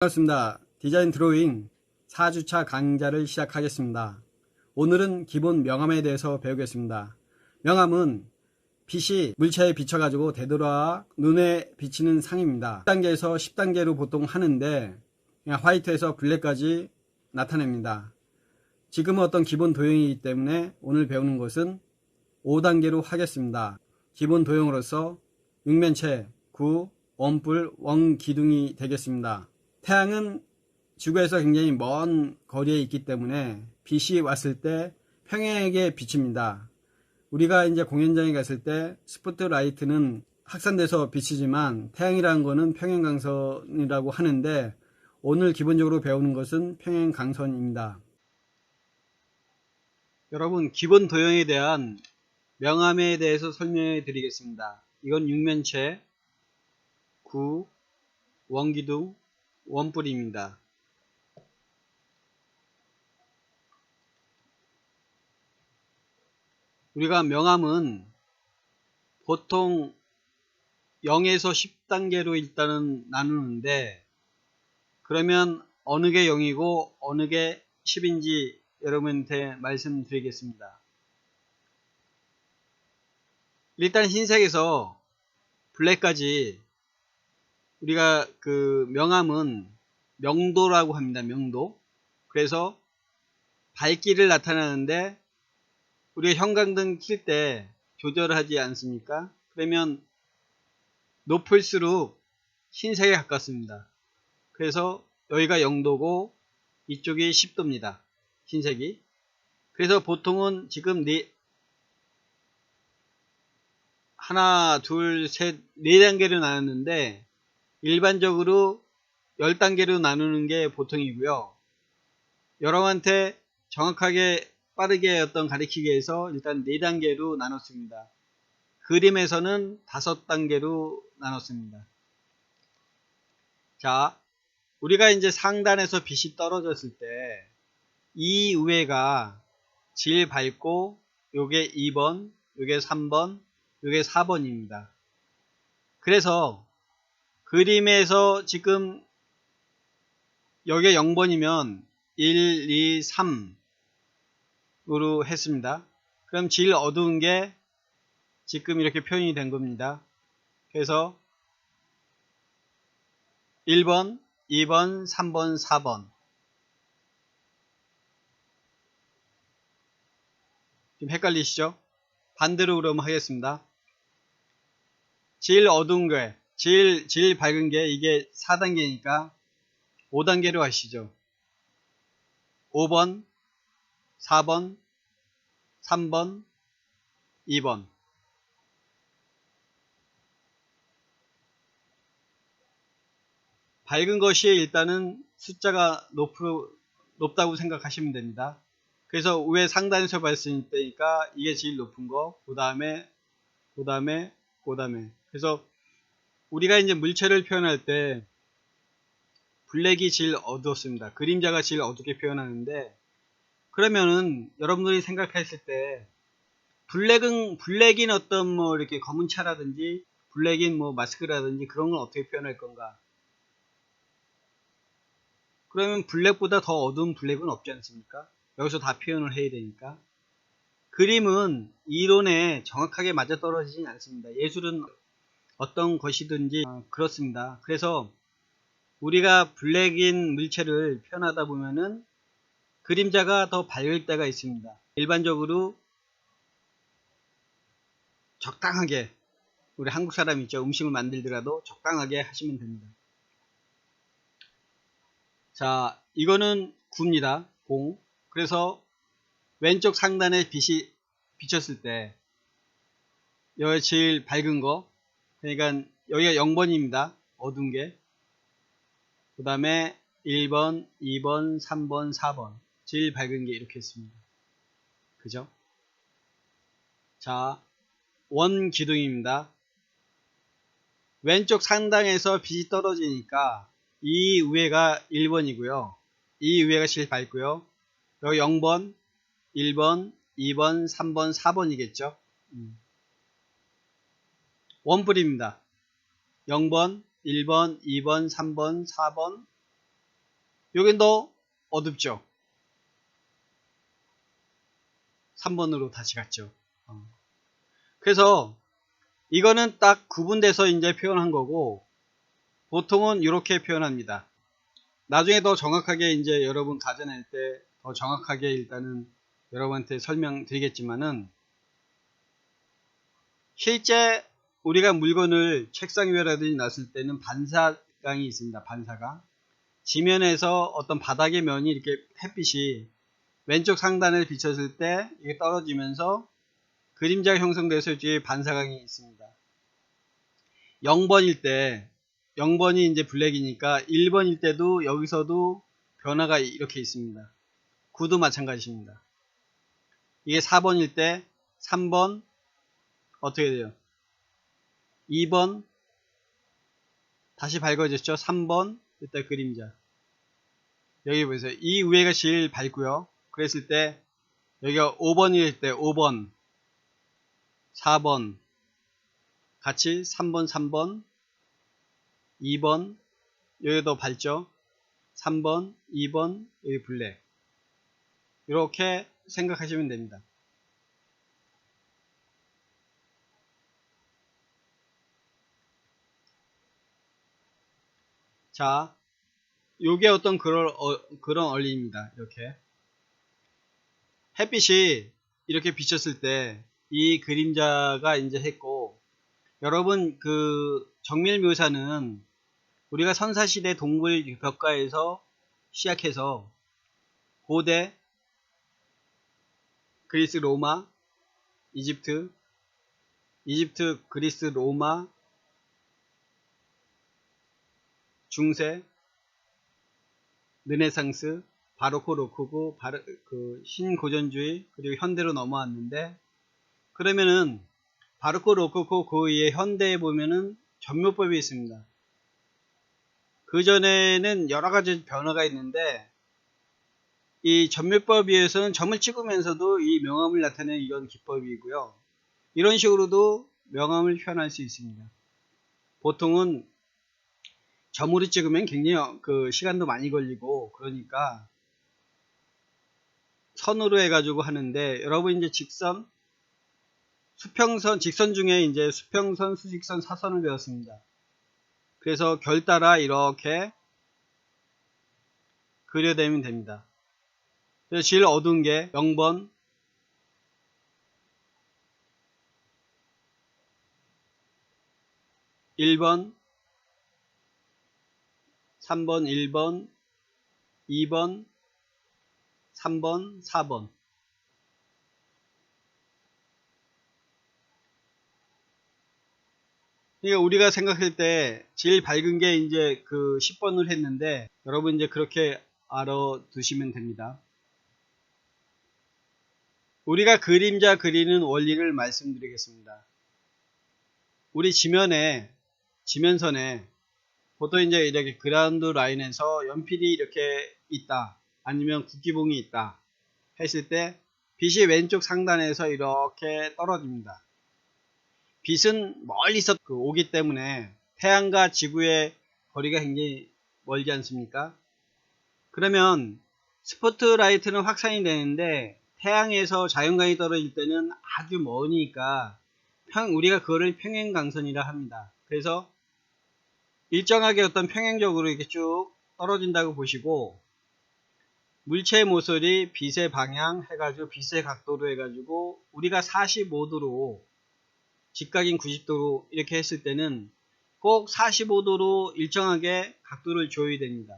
반갑습니다. 디자인 드로잉 4주차 강좌를 시작하겠습니다. 오늘은 기본 명암에 대해서 배우겠습니다. 명암은 빛이 물체에 비춰가지고 되돌아 눈에 비치는 상입니다. 1단계에서 10단계로 보통 하는데 화이트에서 블랙까지 나타냅니다. 지금은 어떤 기본 도형이기 때문에 오늘 배우는 것은 5단계로 하겠습니다. 기본 도형으로서 육면체, 구, 원뿔, 원기둥이 되겠습니다. 태양은 지구에서 굉장히 먼 거리에 있기 때문에 빛이 왔을 때 평행하게 비칩니다. 우리가 이제 공연장에 갔을 때 스포트라이트는 확산돼서 비치지만 태양이라는 것은 평행광선이라고 하는데 오늘 기본적으로 배우는 것은 평행광선입니다. 여러분, 기본 도형에 대한 명암에 대해서 설명해 드리겠습니다. 이건 육면체, 구, 원기둥, 원뿔입니다. 우리가 명암은 보통 0에서 10단계로 일단은 나누는데 그러면 어느 게 0이고 어느 게 10인지 여러분한테 말씀드리겠습니다. 일단 흰색에서 블랙까지 우리가 그 명암은 명도라고 합니다. 명도. 그래서 밝기를 나타내는데 우리가 형광등 킬 때 조절을 하지 않습니까? 그러면 높을수록 흰색에 가깝습니다. 그래서 여기가 0도고 이쪽이 10도입니다. 흰색이. 그래서 보통은 지금 하나, 둘, 셋, 4단계로 나눴는데 일반적으로 10단계로 나누는 게 보통이고요. 여러분한테 정확하게 빠르게 가리키기 위해서 일단 4단계로 나눴습니다. 그림에서는 5단계로 나눴습니다. 자, 우리가 이제 상단에서 빛이 떨어졌을 때 이 우회가 제일 밝고 요게 2번, 요게 3번, 요게 4번입니다. 그래서 그림에서 지금 여기가 0번이면 1, 2, 3으로 했습니다. 그럼 제일 어두운 게 지금 이렇게 표현이 된 겁니다. 그래서 1번, 2번, 3번, 4번. 좀 헷갈리시죠? 반대로 그럼 하겠습니다. 제일 어두운 게, 제일 밝은 게 이게 4단계니까 5단계로 하시죠. 5번, 4번, 3번, 2번. 밝은 것이 일단은 숫자가 높다고 생각하시면 됩니다. 그래서 위에 상단에서 봤을 때니까 이게 제일 높은 거, 그 다음에. 그래서 우리가 이제 물체를 표현할 때 블랙이 제일 어두웠습니다. 그림자가 제일 어둡게 표현하는데 그러면은 여러분들이 생각했을 때 블랙인 어떤 이렇게 검은 차라든지 블랙인 마스크라든지 그런 건 어떻게 표현할 건가? 그러면 블랙보다 더 어두운 블랙은 없지 않습니까? 여기서 다 표현을 해야 되니까. 그림은 이론에 정확하게 맞아떨어지진 않습니다. 예술은 어떤 것이든지 그렇습니다. 그래서 우리가 블랙인 물체를 표현하다 보면은 그림자가 더 밝을 때가 있습니다. 일반적으로 적당하게, 우리 한국 사람 있죠. 음식을 만들더라도 적당하게 하시면 됩니다. 자, 이거는 구입니다. 공. 그래서 왼쪽 상단에 빛이 비쳤을 때 여기 제일 밝은 거, 그러니까 여기가 0번입니다. 어두운 게. 그 다음에 1번, 2번, 3번, 4번. 제일 밝은 게 이렇게 있습니다. 그죠? 자, 원기둥입니다. 왼쪽 상단에서 빛이 떨어지니까 이 위에가 1번이고요. 이 위에가 제일 밝고요. 여기 0번, 1번, 2번, 3번, 4번이겠죠. 원뿔입니다. 0번, 1번, 2번, 3번, 4번, 여긴 더 어둡죠. 3번으로 다시 갔죠. 그래서 이거는 딱 구분돼서 이제 표현한 거고, 보통은 이렇게 표현합니다. 나중에 더 정확하게 이제 여러분 가져낼 때 더 정확하게 일단은 여러분한테 설명드리겠지만은, 실제 우리가 물건을 책상 위에라든지 놨을 때는 반사광이 있습니다. 반사광. 지면에서 어떤 바닥의 면이 이렇게 햇빛이 왼쪽 상단을 비쳤을 때 이게 떨어지면서 그림자가 형성돼서 뒤에 반사광이 있습니다. 0번일 때, 0번이 이제 블랙이니까 1번일 때도 여기서도 변화가 이렇게 있습니다. 9도 마찬가지입니다. 이게 4번일 때 3번 어떻게 돼요? 2번 다시 밝아졌죠? 3번 이때 그림자. 여기 보세요. 이 위에가 제일 밝고요. 그랬을 때 여기가 5번일 때 5번, 4번 같이 3번, 3번, 2번 여기 더 밝죠? 3번, 2번 여기 블랙. 이렇게 생각하시면 됩니다. 자, 요게 어떤 그런 원리입니다. 이렇게 햇빛이 이렇게 비쳤을 때 이 그림자가 이제 했고, 여러분 그 정밀 묘사는 우리가 선사시대 동굴 벽가에서 시작해서 고대 그리스 로마 이집트 그리스 로마 중세 르네상스 바로코 로코코 그 신고전주의 그리고 현대로 넘어왔는데, 그러면은 바로코 로코코 그 위에 현대에 보면은 전묘법이 있습니다. 그 전에는 여러 가지 변화가 있는데, 이 전묘법에 의해서는 점을 찍으면서도 이 명암을 나타내는 이런 기법이고요. 이런 식으로도 명암을 표현할 수 있습니다. 보통은 점으로 찍으면 굉장히 그 시간도 많이 걸리고 그러니까 선으로 해가지고 하는데, 여러분 이제 직선, 수평선, 직선 중에 이제 수평선, 수직선, 사선을 배웠습니다. 그래서 결 따라 이렇게 그려내면 됩니다. 그래서 제일 어두운 게 0번, 1번, 3번, 1번, 2번, 3번, 4번. 그러니까 우리가 생각할 때 제일 밝은 게 이제 그 10번을 했는데, 여러분 이제 그렇게 알아두시면 됩니다. 우리가 그림자 그리는 원리를 말씀드리겠습니다. 우리 지면선에 보통 이제 이렇게 그라운드 라인에서 연필이 이렇게 있다, 아니면 국기봉이 있다 했을 때 빛이 왼쪽 상단에서 이렇게 떨어집니다. 빛은 멀리서 오기 때문에 태양과 지구의 거리가 굉장히 멀지 않습니까? 그러면 스포트라이트는 확산이 되는데 태양에서 자연광이 떨어질 때는 아주 머니까 우리가 그거를 평행광선이라 합니다. 그래서 일정하게 어떤 평행적으로 이렇게 쭉 떨어진다고 보시고, 물체의 모서리 빛의 방향 해가지고 빛의 각도로 해가지고 우리가 45도로 직각인 90도로 이렇게 했을 때는 꼭 45도로 일정하게 각도를 줘야 됩니다.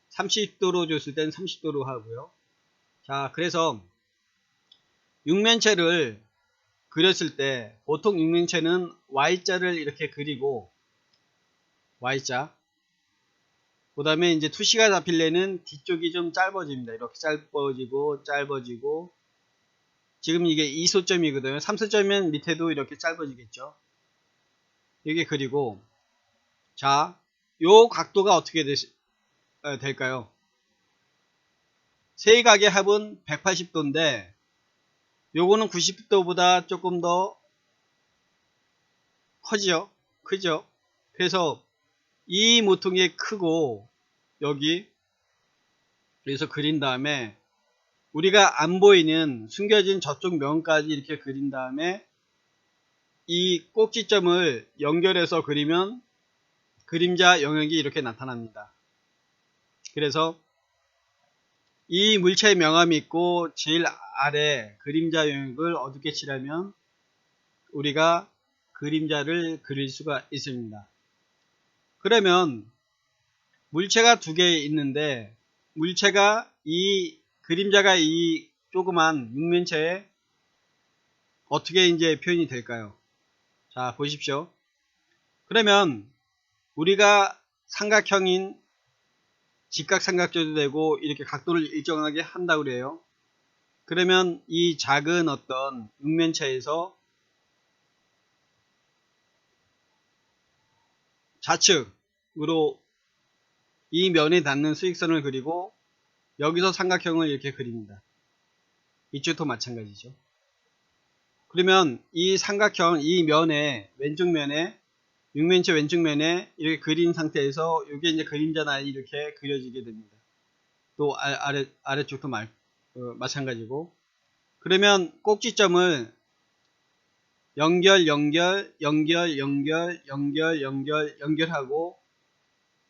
30도로 줬을 때는 30도로 하고요. 자, 그래서 육면체를 그렸을 때 보통 육면체는 Y자를 이렇게 그리고, Y자, 그 다음에 이제 투시가 잡히려는 뒤쪽이 좀 짧아집니다. 이렇게 짧아지고 지금 이게 2소점이거든요. 3소점이면 밑에도 이렇게 짧아지겠죠. 이게 그리고, 자, 요 각도가 어떻게 될까요? 세각의 합은 180도인데 요거는 90도보다 조금 더 크죠? 그래서 이 모퉁이에 크고 여기 그래서 그린 다음에 우리가 안 보이는 숨겨진 저쪽 면까지 이렇게 그린 다음에 이 꼭지점을 연결해서 그리면 그림자 영역이 이렇게 나타납니다. 그래서 이 물체의 명암이 있고 제일 아래 그림자 영역을 어둡게 칠하면 우리가 그림자를 그릴 수가 있습니다. 그러면 물체가 두 개 있는데 물체가 이 그림자가 이 조그만 육면체에 어떻게 이제 표현이 될까요? 자, 보십시오. 그러면 우리가 삼각형인 직각삼각조도 되고 이렇게 각도를 일정하게 한다고 그래요. 그러면 이 작은 어떤 육면체에서 좌측으로 이 면에 닿는 수직선을 그리고 여기서 삼각형을 이렇게 그립니다. 이쪽도 마찬가지죠. 그러면 이 삼각형 이 면에 왼쪽 면에 육면체 왼쪽 면에 이렇게 그린 상태에서 이게 이제 그림자 라인이 이렇게 그려지게 됩니다. 또 아래쪽도 마찬가지고. 그러면 꼭지점을 연결하고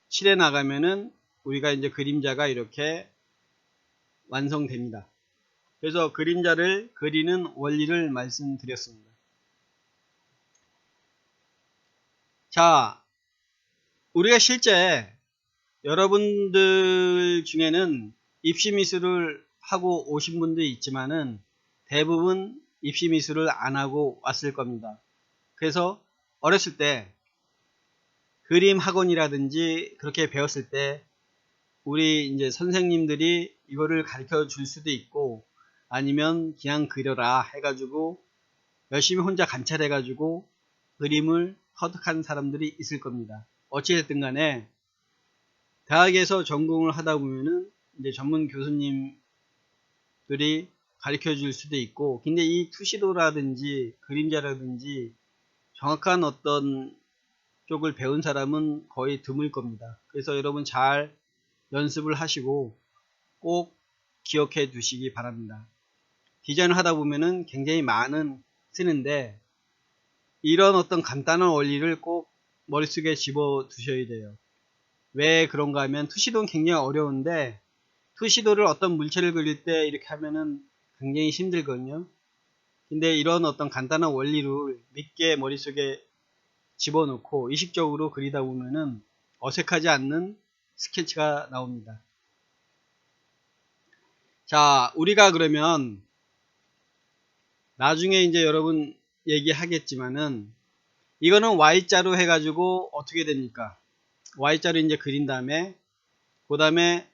칠해 나가면은 우리가 이제 그림자가 이렇게 완성됩니다. 그래서 그림자를 그리는 원리를 말씀드렸습니다. 자, 우리가 실제 여러분들 중에는 입시 미술을 하고 오신 분도 있지만은 대부분 입시 미술을 안 하고 왔을 겁니다. 그래서 어렸을 때 그림 학원이라든지 그렇게 배웠을 때 우리 이제 선생님들이 이거를 가르쳐 줄 수도 있고 아니면 그냥 그려라 해가지고 열심히 혼자 관찰해가지고 그림을 터득한 사람들이 있을 겁니다. 어찌됐든 간에 대학에서 전공을 하다 보면은 이제 전문 교수님들이 가르쳐 줄 수도 있고 근데 이 투시도라든지 그림자라든지 정확한 어떤 쪽을 배운 사람은 거의 드물 겁니다. 그래서 여러분 잘 연습을 하시고 꼭 기억해 두시기 바랍니다. 디자인을 하다 보면은 굉장히 많은 쓰는데 이런 어떤 간단한 원리를 꼭 머릿속에 집어 두셔야 돼요. 왜 그런가 하면 투시도는 굉장히 어려운데 투시도를 어떤 물체를 그릴 때 이렇게 하면은 굉장히 힘들거든요. 근데 이런 어떤 간단한 원리를 믿게 머릿속에 집어넣고 의식적으로 그리다 보면은 어색하지 않는 스케치가 나옵니다. 자, 우리가 그러면 나중에 이제 여러분 얘기하겠지만은 이거는 Y자로 해가지고 어떻게 됩니까? Y자로 이제 그린 다음에 그 다음에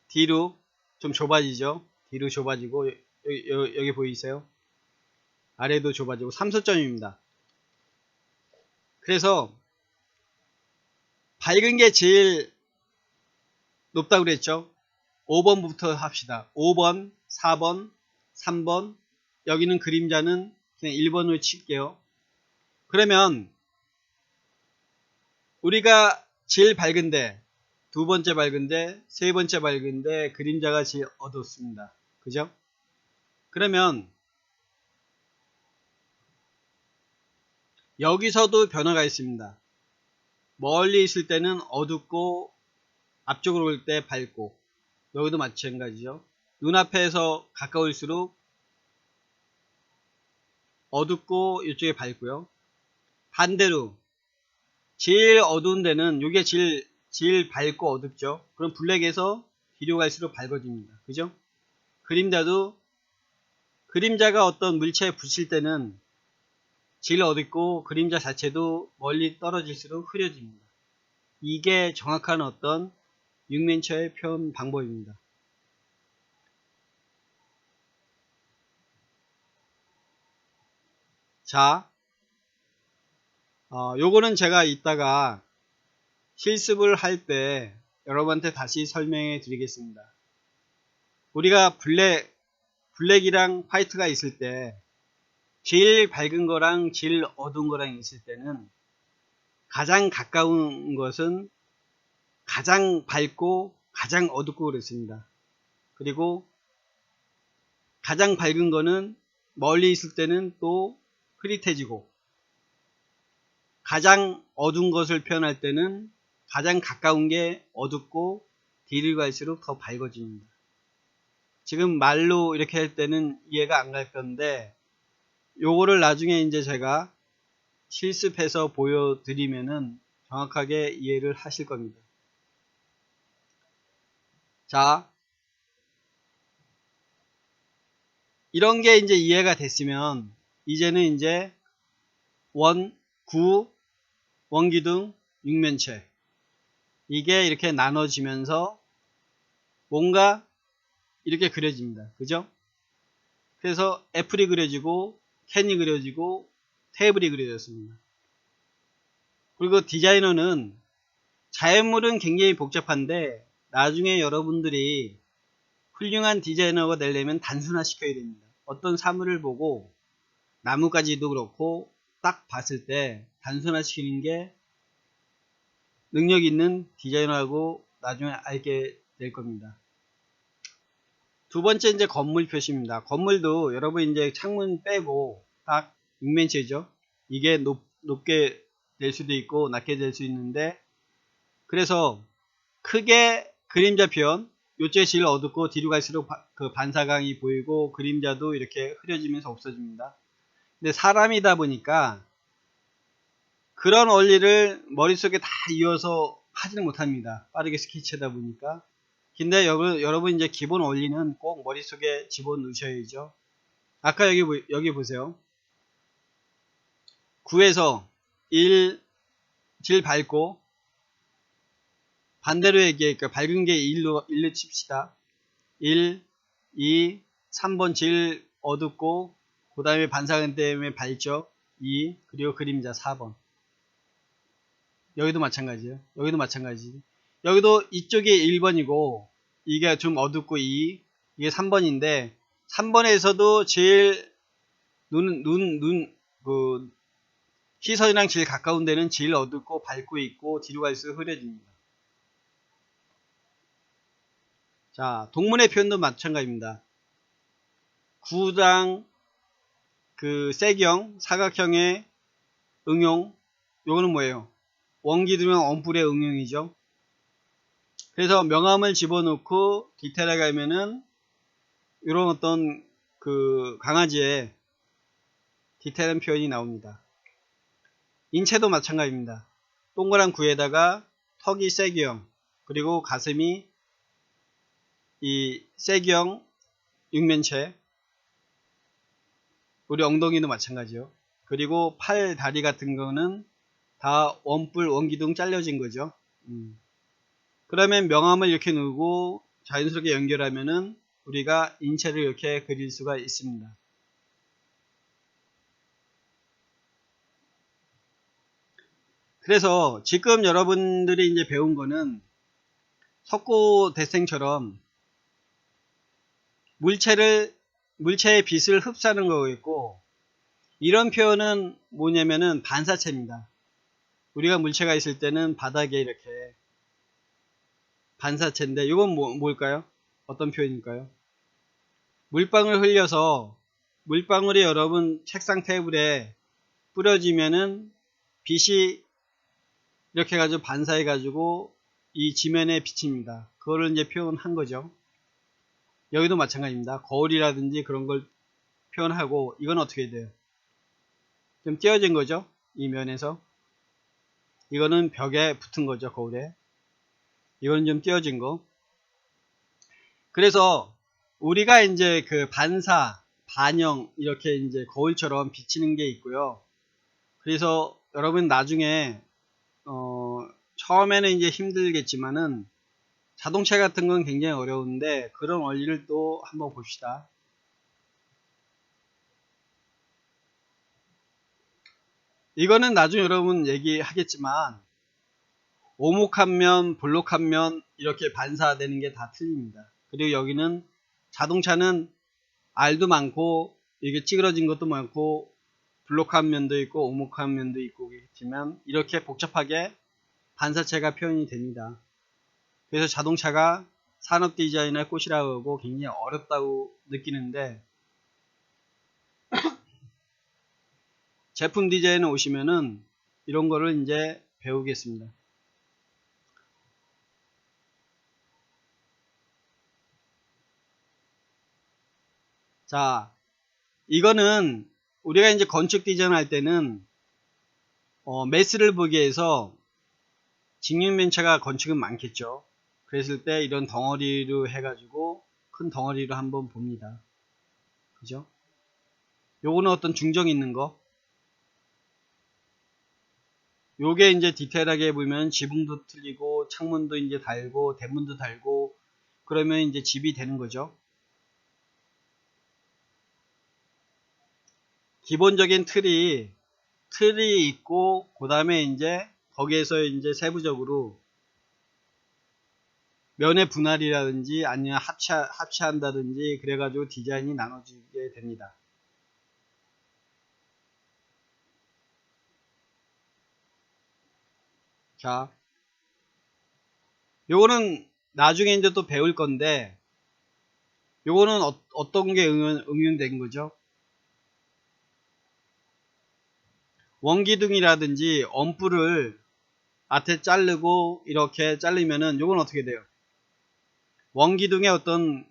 뒤로 좀 좁아지죠. 뒤로 좁아지고 여기 보이세요? 아래도 좁아지고 삼소점입니다. 그래서 밝은 게 제일 높다고 그랬죠. 5번부터 합시다. 5번, 4번, 3번 여기는 그림자는 그냥 1번으로 칠게요. 그러면 우리가 제일 밝은데 두 번째 밝은데 세 번째 밝은데 그림자가 제일 어둡습니다. 그죠? 그러면 여기서도 변화가 있습니다. 멀리 있을 때는 어둡고 앞쪽으로 올 때 밝고 여기도 마찬가지죠. 눈앞에서 가까울수록 어둡고 이쪽에 밝고요. 반대로 제일 어두운 데는 이게 제일 밝고 어둡죠. 그럼 블랙에서 뒤로 갈수록 밝아집니다. 그죠? 그림자가 어떤 물체에 붙일 때는 제일 어둡고 그림자 자체도 멀리 떨어질수록 흐려집니다. 이게 정확한 어떤 육면체의 표현 방법입니다. 자, 요거는 제가 이따가 실습을 할 때 여러분한테 다시 설명해 드리겠습니다. 우리가 블랙이랑 화이트가 있을 때 제일 밝은 거랑 제일 어두운 거랑 있을 때는 가장 가까운 것은 가장 밝고 가장 어둡고 그랬습니다. 그리고 가장 밝은 거는 멀리 있을 때는 또 흐릿해지고, 가장 어두운 것을 표현할 때는 가장 가까운 게 어둡고 뒤를 갈수록 더 밝아집니다. 지금 말로 이렇게 할 때는 이해가 안 갈 건데, 요거를 나중에 이제 제가 실습해서 보여드리면은 정확하게 이해를 하실 겁니다. 자, 이런 게 이제 이해가 됐으면 이제는 이제 원, 구, 원기둥, 육면체, 이게 이렇게 나눠지면서 뭔가 이렇게 그려집니다. 그죠? 그래서 애플이 그려지고 캔이 그려지고 테이블이 그려졌습니다. 그리고 디자이너는 자연물은 굉장히 복잡한데 나중에 여러분들이 훌륭한 디자이너가 되려면 단순화 시켜야 됩니다. 어떤 사물을 보고 나무까지도 그렇고 딱 봤을 때 단순화 시키는 게 능력 있는 디자이너라고 나중에 알게 될 겁니다. 두 번째 이제 건물 표시입니다. 건물도 여러분 이제 창문 빼고 딱 육면체죠. 이게 높게 될 수도 있고 낮게 될 수 있는데, 그래서 크게 그림자 표현, 요쪽에 제일 어둡고 뒤로 갈수록 그 반사광이 보이고 그림자도 이렇게 흐려지면서 없어집니다. 근데 사람이다 보니까 그런 원리를 머릿속에 다 이어서 하지는 못합니다. 빠르게 스케치하다 보니까. 근데 여러분 이제 기본 원리는 꼭 머릿속에 집어넣으셔야죠. 아까 여기 보세요. 9에서 1, 질 밝고, 반대로 얘기하니까 밝은 게 1로 칩시다. 1, 2, 3번 질 어둡고, 그 다음에 반사광 때문에 밝죠. 2, 그리고 그림자 4번. 여기도 마찬가지예요. 여기도 마찬가지. 여기도 이쪽이 1번이고, 이게 좀 어둡고 2, 이게 3번인데, 3번에서도 제일 시선이랑 제일 가까운 데는 제일 어둡고 밝고 있고 뒤로 갈수록 흐려집니다. 자, 동문의 표현도 마찬가지입니다. 구당, 세경, 사각형의 응용, 요거는 뭐예요? 원기둥형 원뿔의 응용이죠. 그래서 명암을 집어넣고 디테일하게 하면은 이런 어떤 강아지의 디테일한 표현이 나옵니다. 인체도 마찬가지입니다. 동그란 구에다가 턱이 세기형, 그리고 가슴이 이 세기형 육면체, 우리 엉덩이도 마찬가지요. 그리고 팔, 다리 같은 거는 다 원뿔, 원기둥 잘려진 거죠. 그러면 명암을 이렇게 누르고 자연스럽게 연결하면은 우리가 인체를 이렇게 그릴 수가 있습니다. 그래서 지금 여러분들이 이제 배운 거는 석고대생처럼 물체의 빛을 흡수하는 거겠고, 이런 표현은 뭐냐면은 반사체입니다. 우리가 물체가 있을 때는 바닥에 이렇게 반사체인데, 이건 뭘까요? 어떤 표현일까요? 물방울 흘려서 물방울이 여러분 책상 테이블에 뿌려지면은 빛이 이렇게 해가지고 반사해가지고 이 지면에 비칩니다. 그거를 이제 표현한 거죠. 여기도 마찬가지입니다. 거울이라든지 그런 걸 표현하고, 이건 어떻게 돼요? 좀 띄어진 거죠? 이 면에서. 이거는 벽에 붙은 거죠, 거울에. 이거는 좀 띄어진 거. 그래서 우리가 이제 반사, 반영, 이렇게 이제 거울처럼 비치는 게 있고요. 그래서 여러분 나중에 처음에는 이제 힘들겠지만은 자동차 같은 건 굉장히 어려운데 그런 원리를 또 한번 봅시다. 이거는 나중에 여러분 얘기하겠지만 오목한 면, 볼록한 면 이렇게 반사되는 게 다 틀립니다. 그리고 여기는 자동차는 알도 많고 이게 찌그러진 것도 많고 볼록한 면도 있고 오목한 면도 있고 그렇지만 이렇게 복잡하게 반사체가 표현이 됩니다. 그래서 자동차가 산업 디자인의 꽃이라고 하고 굉장히 어렵다고 느끼는데, 제품 디자인에 오시면은 이런 거를 이제 배우겠습니다. 자, 이거는 우리가 이제 건축 디자인 할 때는 매스를 보기 위해서 직육면체가 건축은 많겠죠. 그랬을 때 이런 덩어리로 해가지고 큰 덩어리로 한번 봅니다. 그죠? 요거는 어떤 중정 있는 거. 요게 이제 디테일하게 보면 지붕도 틀리고 창문도 이제 달고 대문도 달고 그러면 이제 집이 되는 거죠. 기본적인 틀이 있고 그 다음에 이제 거기에서 이제 세부적으로 면의 분할이라든지 아니면 합체한다든지 그래가지고 디자인이 나눠지게 됩니다. 자, 요거는 나중에 이제 또 배울 건데, 요거는 어떤 게 응용된 거죠? 원기둥이라든지 엄뿔을 앞에 자르고 이렇게 자르면은 요건 어떻게 돼요? 원기둥에 어떤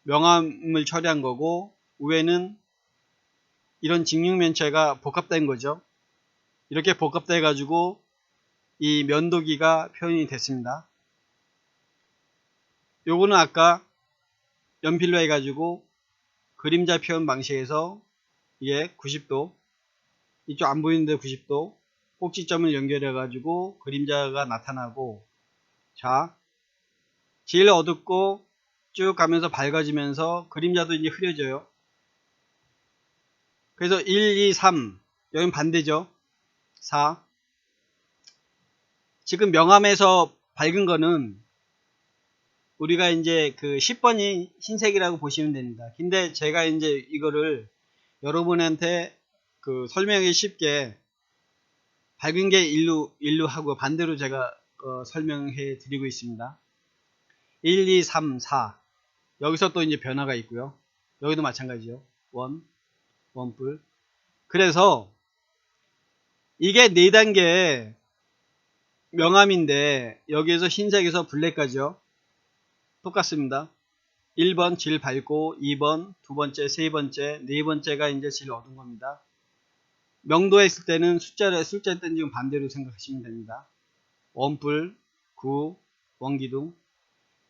명암을 처리한 거고, 위에는 이런 직육면체가 복합된 거죠. 이렇게 복합돼 가지고 이 면도기가 표현이 됐습니다. 요거는 아까 연필로 해가지고 그림자 표현 방식에서 이게 90도, 이쪽 안 보이는데 90도 꼭지점을 연결해 가지고 그림자가 나타나고, 자, 제일 어둡고 쭉 가면서 밝아지면서 그림자도 이제 흐려져요. 그래서 1, 2, 3 여긴 반대죠. 4. 지금 명암에서 밝은 거는 우리가 이제 그 10번이 흰색이라고 보시면 됩니다. 근데 제가 이제 이거를 여러분한테 그 설명하기 쉽게 밝은 게 일로 하고 반대로 제가 설명해 드리고 있습니다. 1, 2, 3, 4. 여기서 또 이제 변화가 있고요. 여기도 마찬가지죠. 원뿔. 그래서 이게 4단계 명암인데 여기에서 흰색에서 블랙까지요. 똑같습니다. 1번 질 밝고 2번, 두 번째, 세 번째, 네 번째가 이제 질 어두운 겁니다. 명도했을 때는 숫자 때는 지금 반대로 생각하시면 됩니다. 원뿔, 구, 원기둥.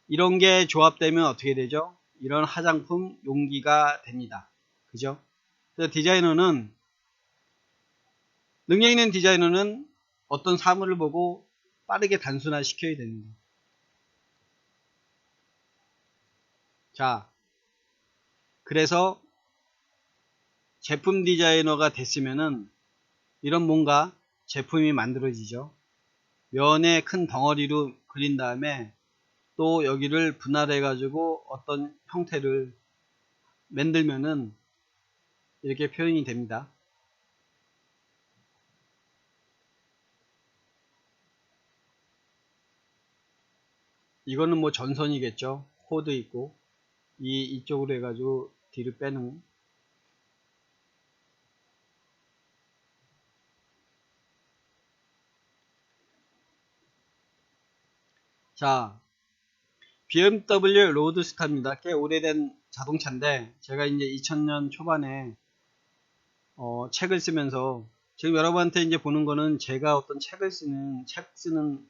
이런 게 조합되면 어떻게 되죠? 이런 화장품 용기가 됩니다. 그죠? 그래서 디자이너는, 능력 있는 디자이너는 어떤 사물을 보고 빠르게 단순화 시켜야 됩니다. 자, 그래서 제품 디자이너가 됐으면은 이런 뭔가 제품이 만들어지죠. 면에 큰 덩어리로 그린 다음에 또 여기를 분할해 가지고 어떤 형태를 만들면은 이렇게 표현이 됩니다. 이거는 뭐 전선이겠죠. 코드 있고 이쪽으로 해가지고 뒤로 빼는. 자, BMW 로드스타입니다. 꽤 오래된 자동차인데 제가 이제 2000년 초반에 책을 쓰면서, 지금 여러분한테 이제 보는 거는 제가 어떤 책 쓰는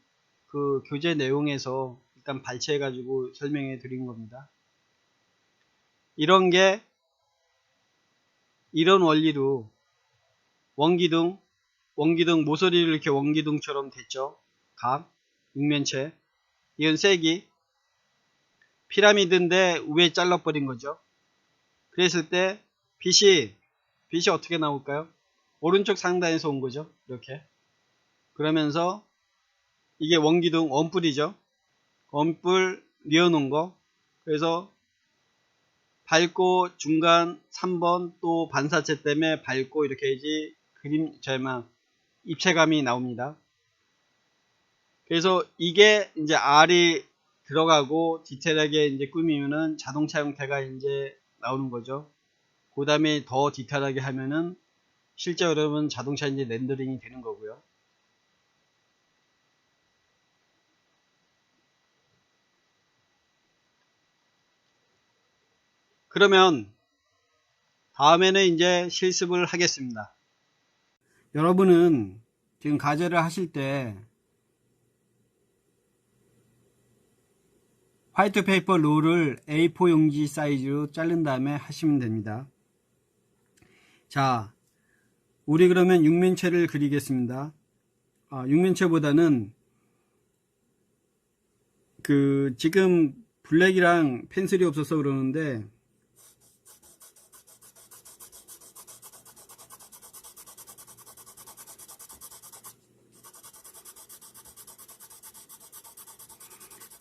그 교재 내용에서 일단 발췌해 가지고 설명해 드린 겁니다. 이런 게 이런 원리로 원기둥 모서리를 이렇게 원기둥처럼 됐죠. 각 육면체. 이건 세기. 피라미드인데 위에 잘라버린 거죠. 그랬을 때 빛이 어떻게 나올까요? 오른쪽 상단에서 온 거죠. 이렇게. 그러면서 이게 원기둥 원뿔이죠. 원뿔 뉘어놓은 거. 그래서 밝고 중간 3번 또 반사체 때문에 밝고 이렇게 해야지 입체감이 나옵니다. 그래서 이게 이제 R이 들어가고 디테일하게 이제 꾸미면은 자동차 형태가 이제 나오는 거죠. 그 다음에 더 디테일하게 하면은 실제 여러분 자동차 이제 렌더링이 되는 거고요. 그러면 다음에는 이제 실습을 하겠습니다. 여러분은 지금 과제를 하실 때 화이트 페이퍼 롤을 A4 용지 사이즈로 자른 다음에 하시면 됩니다. 자, 우리 그러면 육면체를 그리겠습니다. 육면체보다는 지금 블랙이랑 펜슬이 없어서 그러는데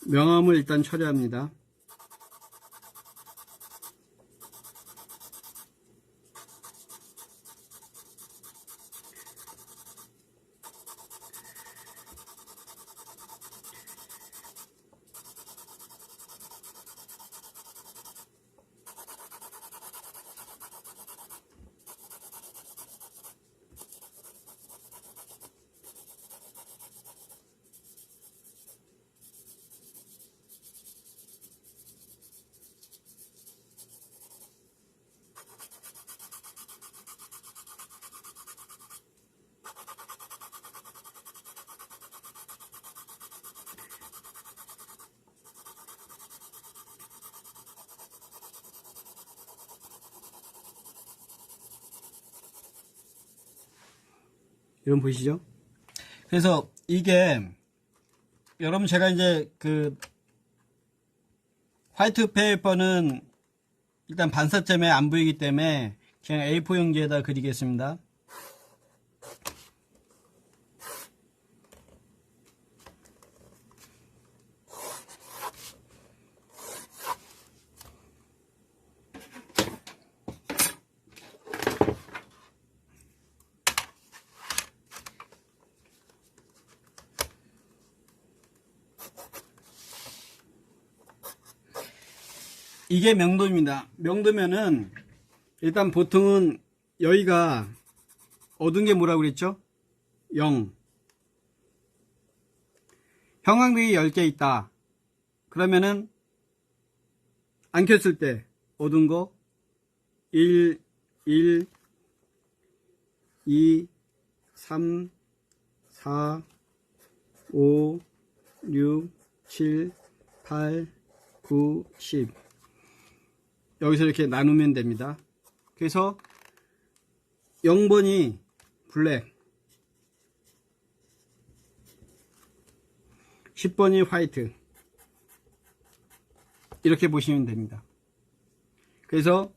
명암을 일단 처리합니다. 여러분 보이시죠? 그래서 이게 여러분 제가 이제 화이트 페이퍼는 일단 반사점에 안 보이기 때문에 그냥 A4 용지에다 그리겠습니다. 이게 명도입니다. 명도면은 일단 보통은 여기가 어두운 게 뭐라고 그랬죠? 0. 형광등이 10개 있다. 그러면은 안 켰을 때 어두운 거 1, 1, 2, 3, 4, 5, 6, 7, 8, 9, 10. 여기서 이렇게 나누면 됩니다. 그래서 0번이 블랙, 10번이 화이트, 이렇게 보시면 됩니다. 그래서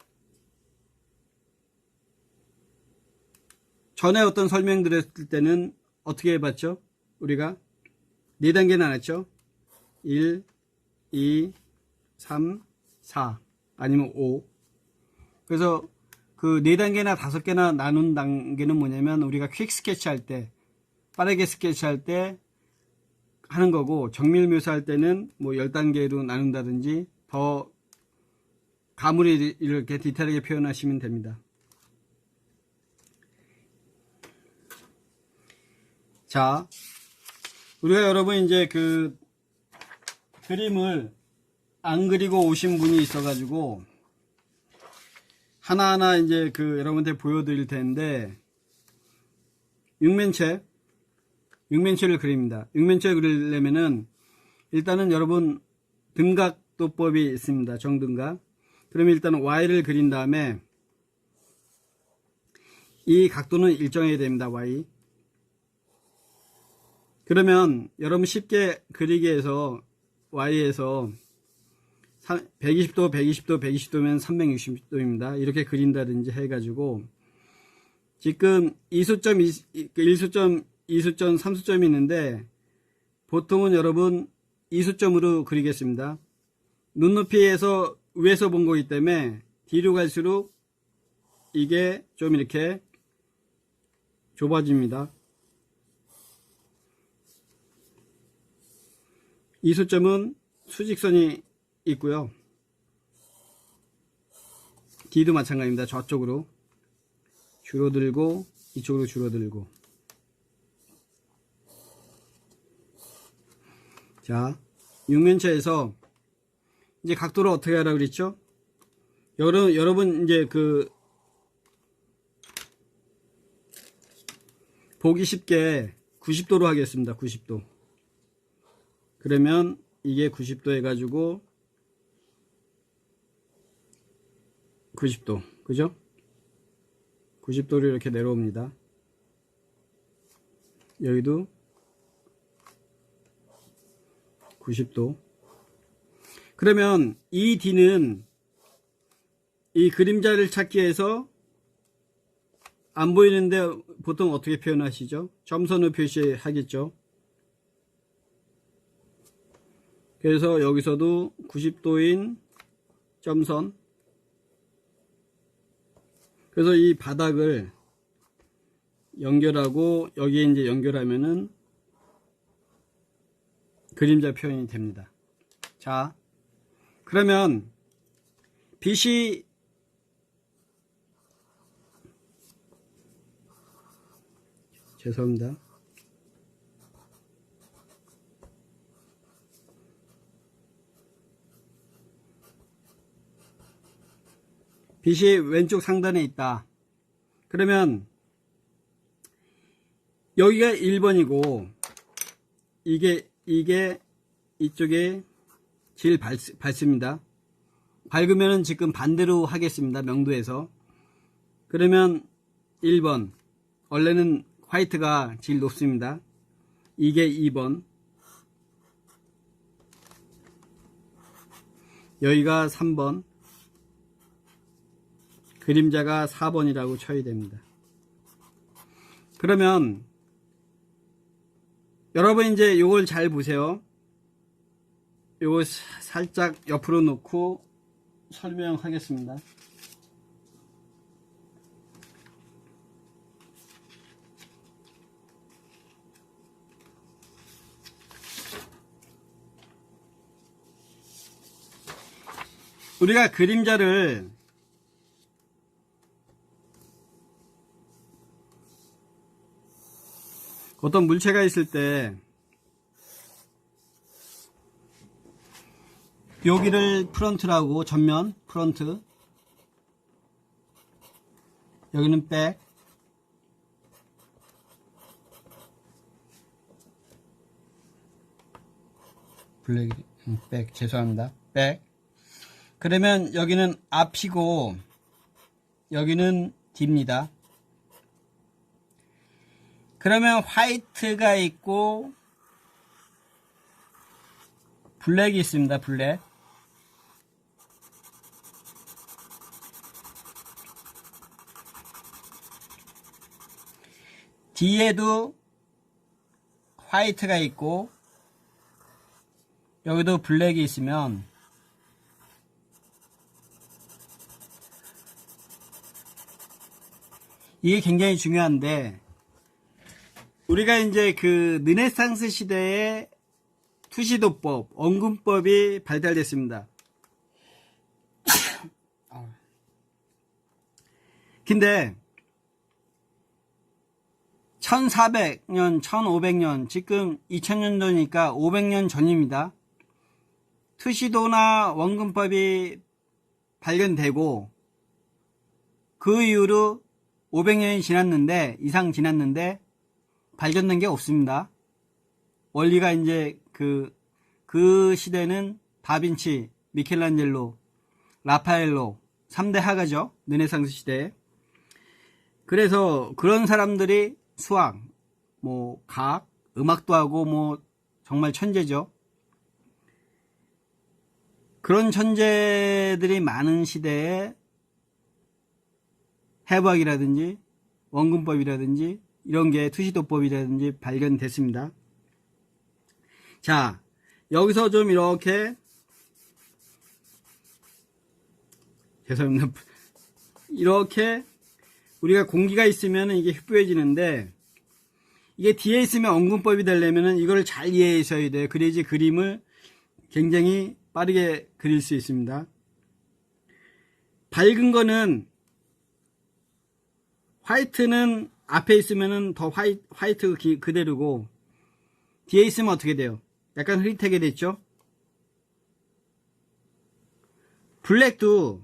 전에 어떤 설명 드렸을 때는 어떻게 해봤죠? 우리가 4단계 나눴죠? 1, 2, 3, 4 아니면 5. 그래서 그 4단계나 5개나 나눈 단계는 뭐냐면 우리가 퀵 스케치 할 때, 빠르게 스케치 할 때 하는 거고, 정밀 묘사할 때는 뭐 10단계로 나눈다든지 더 가물이 이렇게 디테일하게 표현하시면 됩니다. 자, 우리가 여러분 이제 그림을 안 그리고 오신 분이 있어가지고 하나하나 이제 여러분한테 보여드릴 텐데, 육면체를 그립니다. 육면체 그리려면은 일단은 여러분 등각도법이 있습니다. 정등각. 그러면 일단 Y를 그린 다음에 이 각도는 일정해야 됩니다. Y. 그러면 여러분 쉽게 그리기 위해서 Y에서 120도, 120도, 120도면 360도입니다. 이렇게 그린다든지 해가지고 지금 2수점, 1수점, 2수점, 3수점이 있는데 보통은 여러분 2수점으로 그리겠습니다. 눈높이에서 위에서 본 거기 때문에 뒤로 갈수록 이게 좀 이렇게 좁아집니다. 2수점은 수직선이 있고요. D도 마찬가지입니다. 저쪽으로 줄어들고 이쪽으로 줄어들고. 자, 육면체에서 이제 각도를 어떻게 하라고 그랬죠? 여러분 이제 보기 쉽게 90도로 하겠습니다. 90도. 그러면 이게 90도 해가지고 90도, 그죠? 90도로 이렇게 내려옵니다. 여기도 90도. 그러면 이 D는 이 그림자를 찾기 위해서 안 보이는데 보통 어떻게 표현하시죠? 점선으로 표시하겠죠. 그래서 여기서도 90도인 점선. 그래서 이 바닥을 연결하고 여기에 이제 연결하면은 그림자 표현이 됩니다. 자, 그러면 빛이 죄송합니다. 빛이 왼쪽 상단에 있다. 그러면 여기가 1번이고 이게 이쪽에 제일 밝습니다. 밝으면은 지금 반대로 하겠습니다. 명도에서. 그러면 1번. 원래는 화이트가 제일 높습니다. 이게 2번. 여기가 3번. 그림자가 4번이라고 쳐야 됩니다. 그러면 여러분 이제 요걸 잘 보세요. 요거 살짝 옆으로 놓고 설명하겠습니다. 우리가 그림자를 어떤 물체가 있을 때 여기를 프론트라고, 전면 프론트, 여기는 백, 백, 죄송합니다. 백. 그러면 여기는 앞이고 여기는 뒤입니다. 그러면 화이트가 있고 블랙이 있습니다. 블랙. 뒤에도 화이트가 있고 여기도 블랙이 있으면 이게 굉장히 중요한데, 우리가 이제 그 르네상스 시대에 투시도법, 원근법이 발달됐습니다. 근데 1400년, 1500년, 지금 2000년도니까 500년 전입니다. 투시도나 원근법이 발견되고 그 이후로 500년이 지났는데, 이상 지났는데 발견된 게 없습니다. 원리가 이제 그 시대는 다빈치, 미켈란젤로, 라파엘로 3대 화가죠. 르네상스 시대에. 그래서 그런 사람들이 수학, 뭐 과학, 음악도 하고 뭐 정말 천재죠. 그런 천재들이 많은 시대에 해부학이라든지 원근법이라든지 이런 게 투시도법이라든지 발견됐습니다. 자, 여기서 좀 이렇게, 죄송합니다. 이렇게 우리가 공기가 있으면 이게 흡부해지는데, 이게 뒤에 있으면 원근법이 되려면 이거를 잘 이해하셔야 돼요. 그래야지 그림을 굉장히 빠르게 그릴 수 있습니다. 밝은 거는 화이트는 앞에 있으면은 더 화이트 그대로고 뒤에 있으면 어떻게 돼요? 약간 흐릿하게 됐죠? 블랙도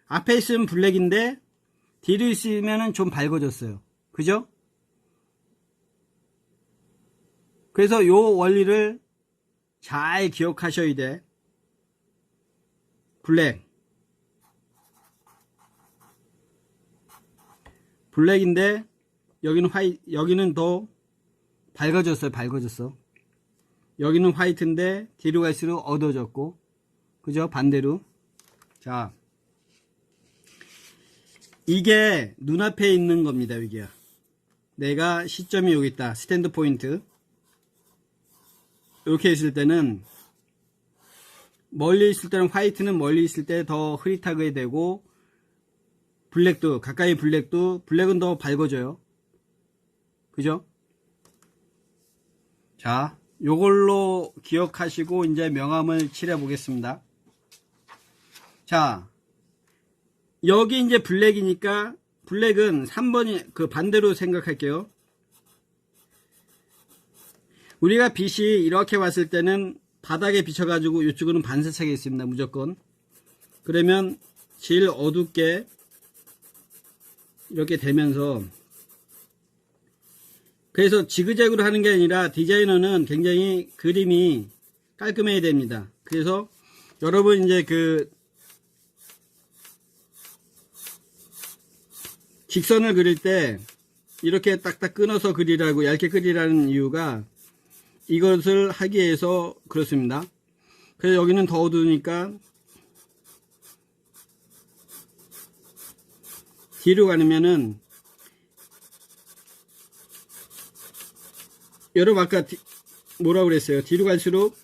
앞에 있으면 블랙인데 뒤로 있으면은 좀 밝아졌어요. 그죠? 그래서 요 원리를 잘 기억하셔야 돼. 블랙인데 여기는 더 밝아졌어. 여기는 화이트인데 뒤로 갈수록 어두워졌고, 그죠? 반대로. 자, 이게 눈앞에 있는 겁니다. 여기야. 내가 시점이 여기 있다. 스탠드 포인트. 이렇게 있을 때는 멀리 있을 때는 화이트는 멀리 있을 때 더 흐릿하게 되고, 블랙도 가까이 블랙은 더 밝아져요. 그죠? 자, 요걸로 기억하시고 이제 명암을 칠해 보겠습니다. 자, 여기 이제 블랙이니까 블랙은 3번이 그 반대로 생각할게요. 우리가 빛이 이렇게 왔을 때는 바닥에 비춰가지고 이쪽으로는 반사착이 있습니다. 무조건. 그러면 제일 어둡게 이렇게 되면서, 그래서 지그재그로 하는 게 아니라 디자이너는 굉장히 그림이 깔끔해야 됩니다. 그래서 여러분 이제 그 직선을 그릴 때 이렇게 딱딱 끊어서 그리라고, 얇게 그리라는 이유가 이것을 하기 위해서 그렇습니다. 그래서 여기는 더 어두우니까 뒤로 가면은, 여러분 아까 뭐라고 그랬어요? 뒤로 갈수록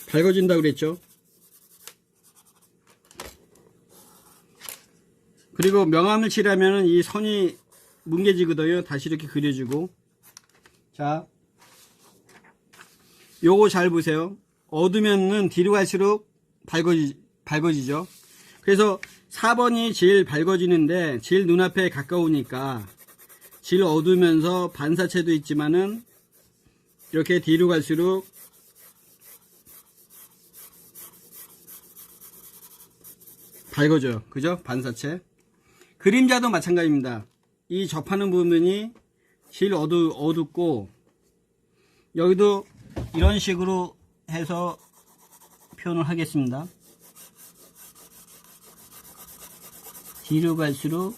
밝아진다고 그랬죠? 그리고 명암을 칠하면은 이 선이 뭉개지거든요. 다시 이렇게 그려주고. 자, 요거 잘 보세요. 어두면은 뒤로 갈수록 밝아지죠. 그래서 4번이 제일 밝아지는데 제일 눈앞에 가까우니까 제일 어두우면서 반사체도 있지만은 이렇게 뒤로 갈수록 밝아져요. 그죠? 반사체. 그림자도 마찬가지입니다. 이 접하는 부분이 제일 어둡고, 여기도 이런 식으로 해서 표현을 하겠습니다. 뒤로 갈수록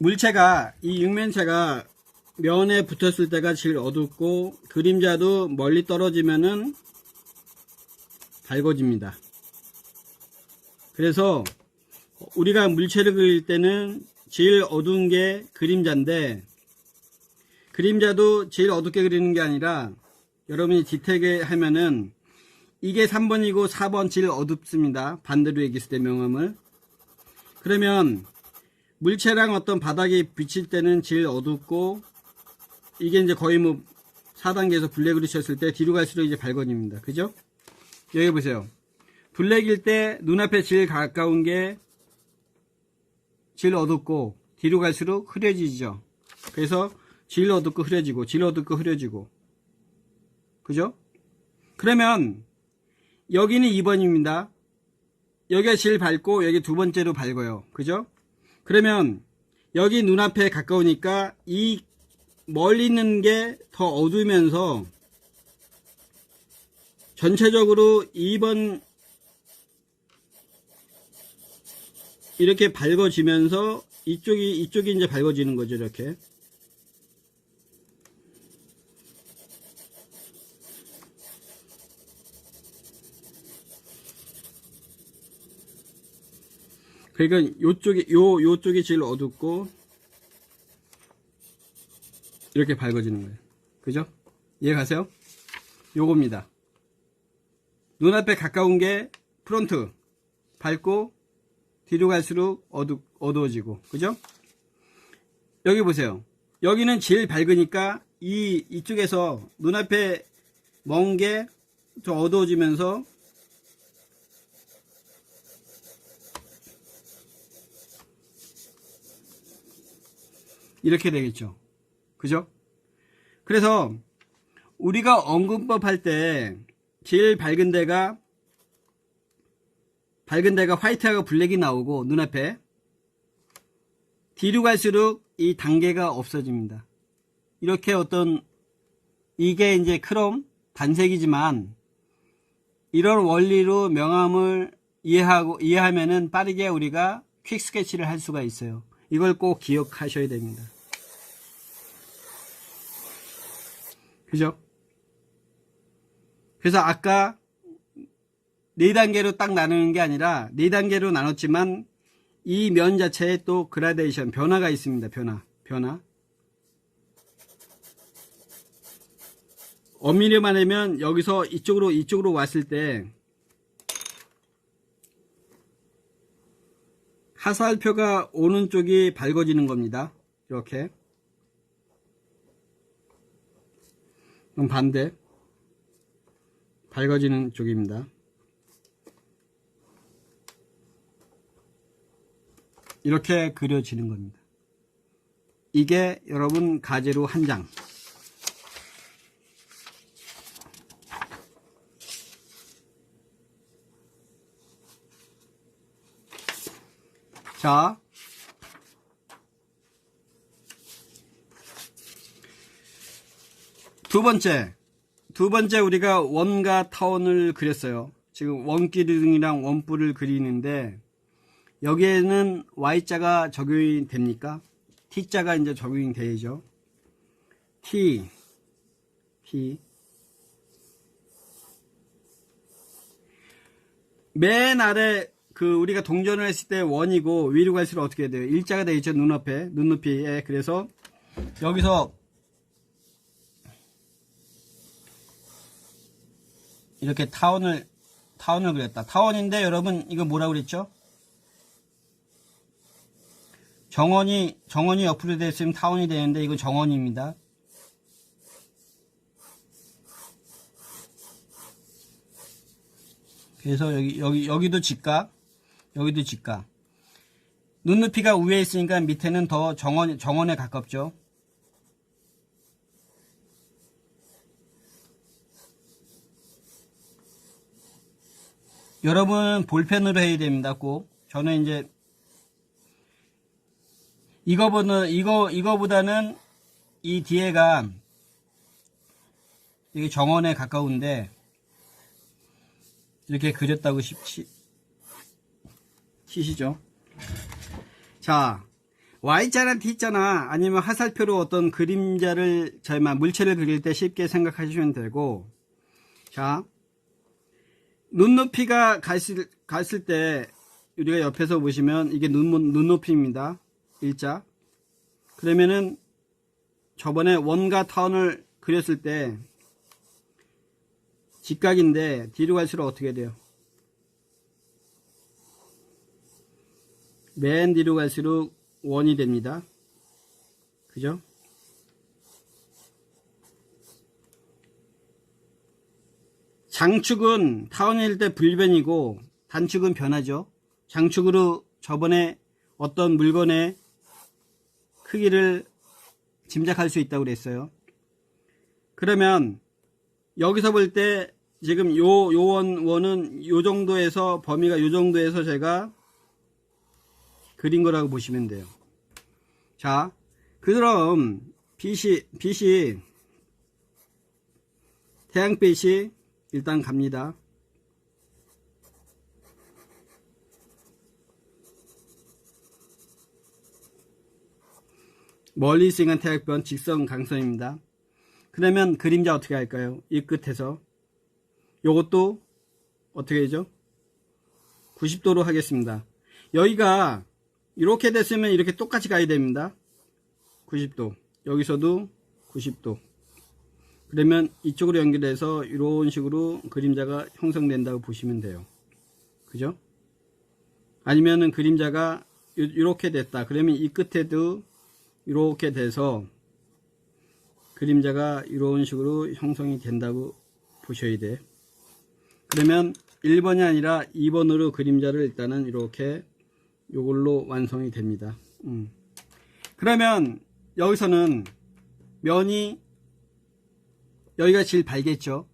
물체가, 이 육면체가 면에 붙었을 때가 제일 어둡고, 그림자도 멀리 떨어지면은 밝아집니다. 그래서 우리가 물체를 그릴 때는 제일 어두운 게 그림자인데, 그림자도 제일 어둡게 그리는 게 아니라 여러분이 디테일하게 하면은 이게 3번이고 4번 제일 어둡습니다. 반대로 얘기했을 때 명암을. 그러면 물체랑 어떤 바닥에 비칠 때는 제일 어둡고, 이게 이제 거의 뭐 4단계에서 블랙으로 쳤을 때 뒤로 갈수록 이제 밝아집니다. 그죠? 여기 보세요. 블랙일 때 눈앞에 제일 가까운 게 제일 어둡고, 뒤로 갈수록 흐려지죠. 그래서 제일 어둡고 흐려지고, 제일 어둡고 흐려지고. 그죠? 그러면 여기는 2번입니다. 여기가 제일 밝고 여기 두 번째로 밝아요. 그죠? 그러면 여기 눈앞에 가까우니까 이 멀리 있는 게 더 어두우면서 전체적으로 2번 이렇게 밝아지면서 이쪽이 이제 밝아지는 거죠. 이렇게. 그러니까 요쪽이 제일 어둡고, 이렇게 밝아지는 거예요. 그죠? 이해 가세요? 요겁니다. 눈앞에 가까운 게 프론트, 밝고 뒤로 갈수록 어두워지고, 그죠? 여기 보세요. 여기는 제일 밝으니까 이쪽에서 눈앞에 먼 게 좀 어두워지면서 이렇게 되겠죠. 그죠? 그래서 우리가 언근법 할 때 제일 밝은 데가 화이트하고 블랙이 나오고 눈앞에 뒤로 갈수록 이 단계가 없어집니다. 이렇게 이게 이제 크롬 단색이지만 이런 원리로 명암을 이해하면은 빠르게 우리가 퀵 스케치를 할 수가 있어요. 이걸 꼭 기억하셔야 됩니다. 그죠? 그래서 아까 4단계로 딱 나누는 게 아니라 4단계로 나눴지만 이 면 자체에 또 그라데이션, 변화가 있습니다. 변화. 엄밀히 말하면 여기서 이쪽으로 왔을 때 하살표가 오는 쪽이 밝아지는 겁니다. 이렇게. 그럼 반대. 밝아지는 쪽입니다. 이렇게 그려지는 겁니다. 이게 여러분 가지로 한 장. 자, 두 번째 우리가 원과 타원을 그렸어요. 지금 원기둥이랑 원뿔을 그리는데 여기에는 Y자가 적용이 됩니까? T자가 이제 적용이 되죠. T. 맨 아래 우리가 동전을 했을 때 원이고 위로 갈수록 어떻게 돼요? 일자가 되어 있죠. 눈높이에. 그래서 여기서 이렇게 타원을 그렸다. 타원인데 여러분 이거 뭐라고 그랬죠? 정원이 옆으로 됐으면 타원이 되는데 이건 정원입니다. 그래서 여기도 직각, 여기도 직각. 눈높이가 위에 있으니까 밑에는 더 정원에 가깝죠. 여러분 볼펜으로 해야 됩니다. 꼭. 저는 이제 이거보다는 이 뒤에가 이게 정원에 가까운데 이렇게 그렸다고 치시죠. 자, Y자나 T자나 아니면 화살표로 어떤 그림자를 물체를 그릴 때 쉽게 생각하시면 되고, 자, 눈높이가 갔을 때 우리가 옆에서 보시면 이게 눈높이입니다. 일자. 그러면은 저번에 원과 타원을 그렸을 때 직각인데 뒤로 갈수록 어떻게 돼요? 맨 뒤로 갈수록 원이 됩니다. 그죠? 장축은 타원일 때 불변이고 단축은 변하죠. 장축으로 저번에 어떤 물건의 크기를 짐작할 수 있다고 그랬어요. 그러면 여기서 볼 때 지금 요 원은 요 정도에서 범위가 요 정도에서 제가 그린 거라고 보시면 돼요. 자, 그럼 빛이 태양빛이 일단 갑니다. 멀리 있으니까 태양빛 직선 강선입니다. 그러면 그림자 어떻게 할까요? 이 끝에서 요것도 어떻게 되죠? 90도로 하겠습니다. 여기가 이렇게 됐으면 이렇게 똑같이 가야 됩니다. 90도. 여기서도 90도. 그러면 이쪽으로 연결해서 이런 식으로 그림자가 형성된다고 보시면 돼요. 그죠? 아니면은 그림자가 이렇게 됐다. 그러면 이 끝에도 이렇게 돼서 그림자가 이런 식으로 형성이 된다고 보셔야 돼. 그러면 1번이 아니라 2번으로 그림자를 일단은 이렇게 요걸로 완성이 됩니다. 그러면 여기서는 면이 여기가 제일 밝겠죠.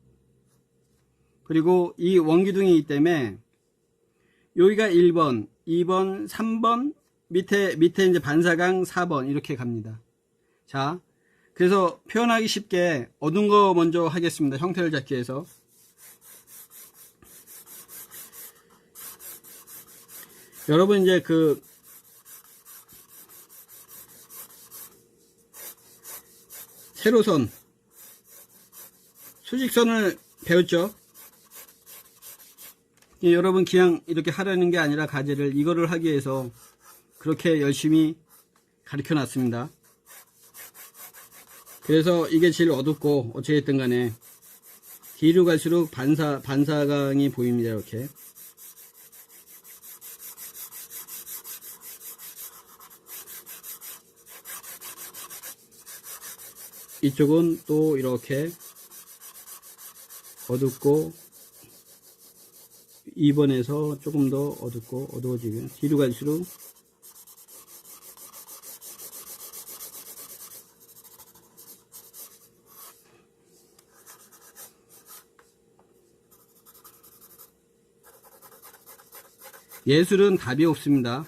그리고 이 원기둥이기 때문에 여기가 1번, 2번, 3번, 밑에 이제 반사광 4번 이렇게 갑니다. 자, 그래서 표현하기 쉽게 어두운 거 먼저 하겠습니다. 형태를 잡기 위해서. 여러분 이제 그 세로선, 수직선을 배웠죠? 여러분 그냥 이렇게 하려는 게 아니라 과제를 이거를 하기 위해서 그렇게 열심히 가르쳐 놨습니다. 그래서 이게 제일 어둡고 어찌됐든 간에 뒤로 갈수록 반사광이 보입니다. 이렇게. 이쪽은 또 이렇게 어둡고 2번에서 조금 더 어둡고 어두워지고 뒤로 갈수록 예술은 답이 없습니다.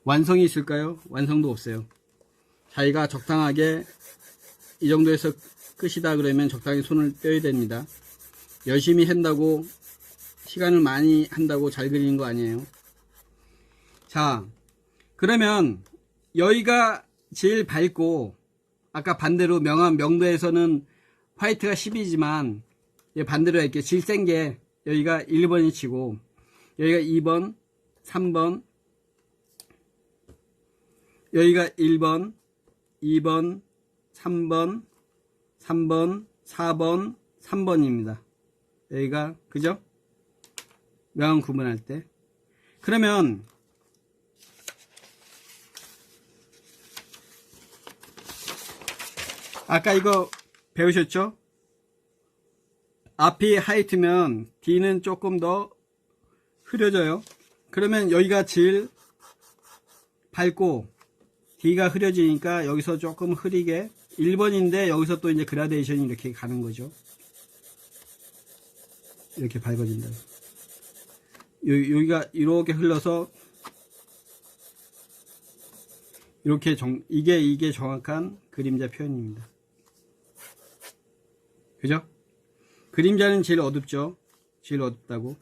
완성이 있을까요? 완성도 없어요. 자기가 적당하게 이 정도에서 끝이다 그러면 적당히 손을 떼야 됩니다. 열심히 한다고 시간을 많이 한다고 잘 그리는 거 아니에요. 자, 그러면 여기가 제일 밝고 아까 반대로 명도에서는 화이트가 10이지만 반대로 이렇게 제일 센 게 여기가 1번이 치고 여기가 2번, 3번, 여기가 1번, 2번, 3번, 3번, 4번, 3번입니다. 여기가 그죠? 명암 구분할 때. 그러면 아까 이거 배우셨죠? 앞이 하이트면 뒤는 조금 더 흐려져요. 그러면 여기가 제일 밝고 D가 흐려지니까 여기서 조금 흐리게 1번인데 여기서 또 이제 그라데이션이 이렇게 가는 거죠. 이렇게 밝아진다. 여기가 이렇게 흘러서 이렇게 이게 정확한 그림자 표현입니다. 그죠? 그림자는 제일 어둡죠. 제일 어둡다고.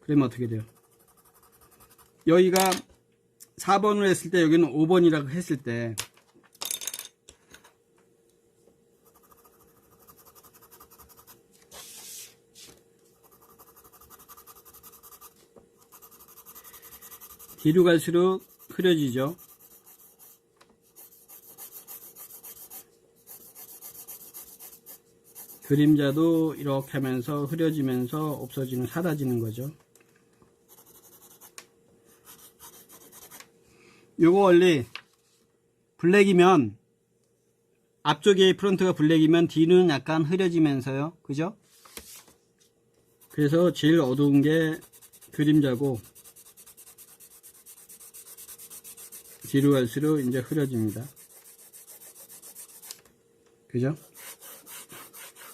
그러면 어떻게 돼요? 여기가 4번을 했을 때 여기는 5번이라고 했을 때 뒤로 갈수록 흐려지죠. 그림자도 이렇게 하면서 흐려지면서 없어지는, 사라지는 거죠. 요거 원리 블랙이면 앞쪽에 프론트가 블랙이면 뒤는 약간 흐려지면서요. 그죠? 그래서 제일 어두운 게 그림자고 뒤로 갈수록 이제 흐려집니다. 그죠?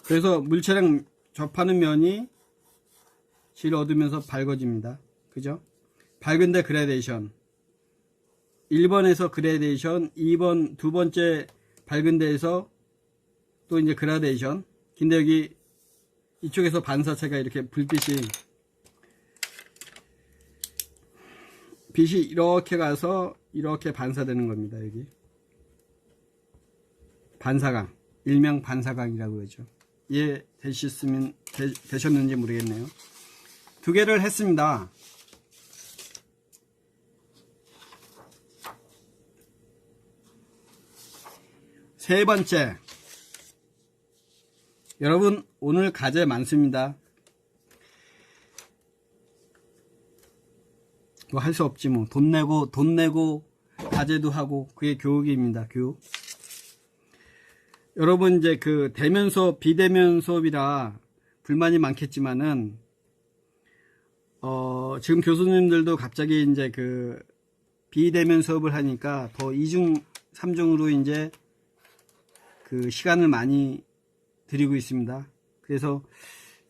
그래서 물체랑 접하는 면이 제일 어두면서 밝아집니다. 그죠? 밝은데 그라데이션. 1번에서 그라데이션, 2번 두 번째 밝은 데에서 또 이제 그라데이션. 근데 여기 이쪽에서 반사체가 이렇게 불빛이 빛이 이렇게 가서 이렇게 반사되는 겁니다. 여기 반사광, 일명 반사광이라고 그러죠. 이해 되셨는지 모르겠네요. 두 개를 했습니다. 세 번째, 여러분 오늘 과제 많습니다. 뭐 할 수 없지 뭐. 돈 내고 과제도 하고 그게 교육입니다. 교육. 여러분 이제 그 대면 수업, 비대면 수업이라 불만이 많겠지만은 지금 교수님들도 갑자기 이제 그 비대면 수업을 하니까 더 2중, 3중으로 이제 그 시간을 많이 드리고 있습니다. 그래서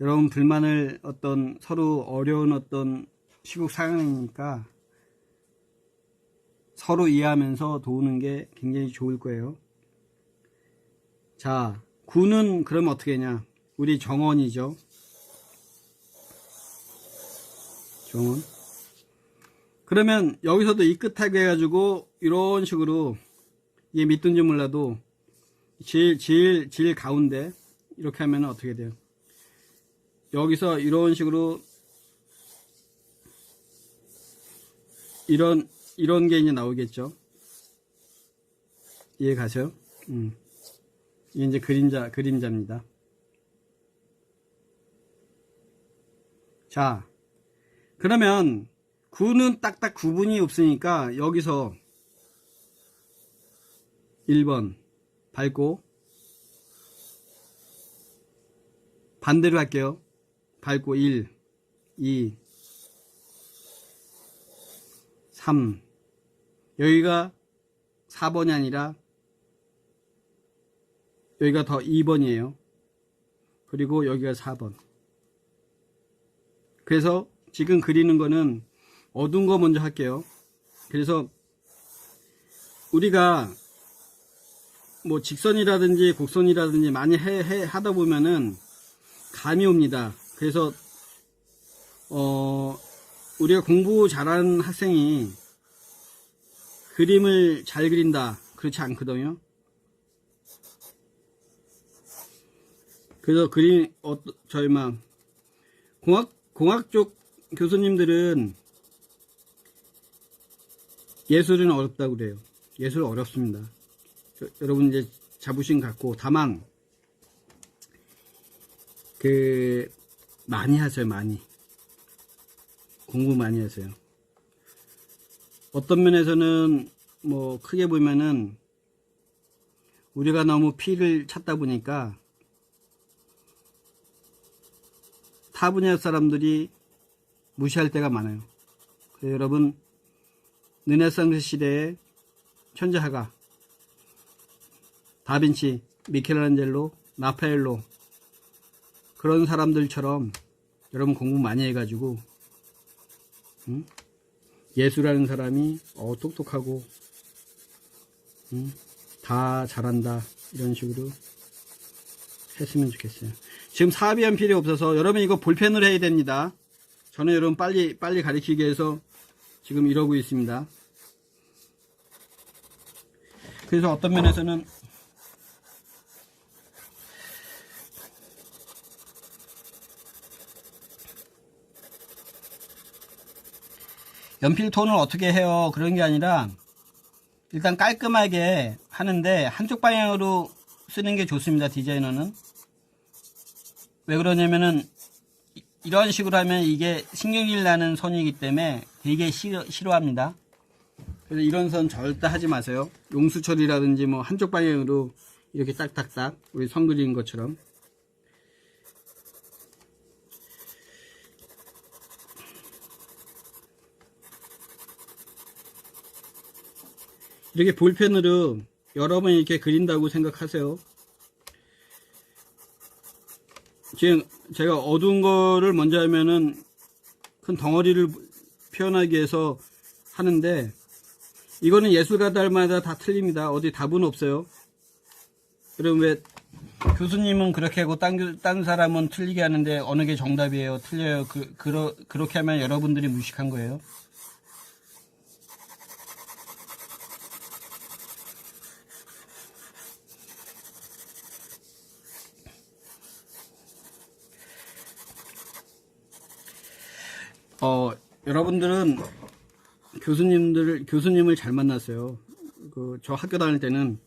여러분 불만을 어떤 서로 어려운 어떤 시국 상황이니까 서로 이해하면서 도우는 게 굉장히 좋을 거예요. 자, 9는 그럼 어떻게 했냐? 우리 정원이죠. 정원. 그러면 여기서도 이 끝하게 해가지고 이런 식으로 이게 믿든지 몰라도 제일 가운데 이렇게 하면 어떻게 돼요? 여기서 이런 식으로 이런 게 이제 나오겠죠. 이해 가세요? 이게 이제 그림자입니다. 자, 그러면 9는 딱딱 구분이 없으니까 여기서 1번 밟고 반대로 할게요. 밟고 1, 2, 3. 여기가 4번이 아니라 여기가 더 2번이에요. 그리고 여기가 4번. 그래서 지금 그리는 거는 어두운 거 먼저 할게요. 그래서 우리가 뭐 직선이라든지 곡선이라든지 많이 하다 보면은 감이 옵니다. 그래서 우리가 공부 잘하는 학생이 그림을 잘 그린다 그렇지 않거든요. 그래서 저희 막 공학 쪽 교수님들은 예술은 어렵다고 그래요. 예술 어렵습니다. 여러분 이제 자부심 갖고 다만 많이 하세요. 많이 공부 많이 하세요. 어떤 면에서는 뭐 크게 보면은 우리가 너무 피를 찾다 보니까 타 분야 사람들이 무시할 때가 많아요. 그래서 여러분 르네상스 시대의 천재화가 다빈치, 미켈란젤로, 라파엘로 그런 사람들처럼 여러분 공부 많이 해가지고 예술하는 사람이 똑똑하고 다 잘한다 이런 식으로 했으면 좋겠어요. 지금 사비한 필요 없어서 여러분 이거 볼펜으로 해야 됩니다. 저는 여러분 빨리 가르치기 위해서 지금 이러고 있습니다. 그래서 어떤 면에서는 연필 톤을 어떻게 해요? 그런 게 아니라 일단 깔끔하게 하는데 한쪽 방향으로 쓰는 게 좋습니다. 디자이너는. 왜 그러냐면은 이런 식으로 하면 이게 신경질 나는 선이기 때문에 되게 싫어합니다. 그래서 이런 선 절대 하지 마세요. 용수철이라든지 뭐 한쪽 방향으로 이렇게 딱딱딱 우리 선 그리는 것처럼. 이렇게 볼펜으로 여러 번 이렇게 그린다고 생각하세요. 지금 제가 어두운 거를 먼저 하면은 큰 덩어리를 표현하기 위해서 하는데 이거는 예술가들마다 다 틀립니다. 어디 답은 없어요. 그럼 왜 교수님은 그렇게 하고 딴 사람은 틀리게 하는데 어느 게 정답이에요? 틀려요. 그렇게 하면 여러분들이 무식한 거예요. 여러분들은 교수님을 잘 만났어요. 저 학교 다닐 때는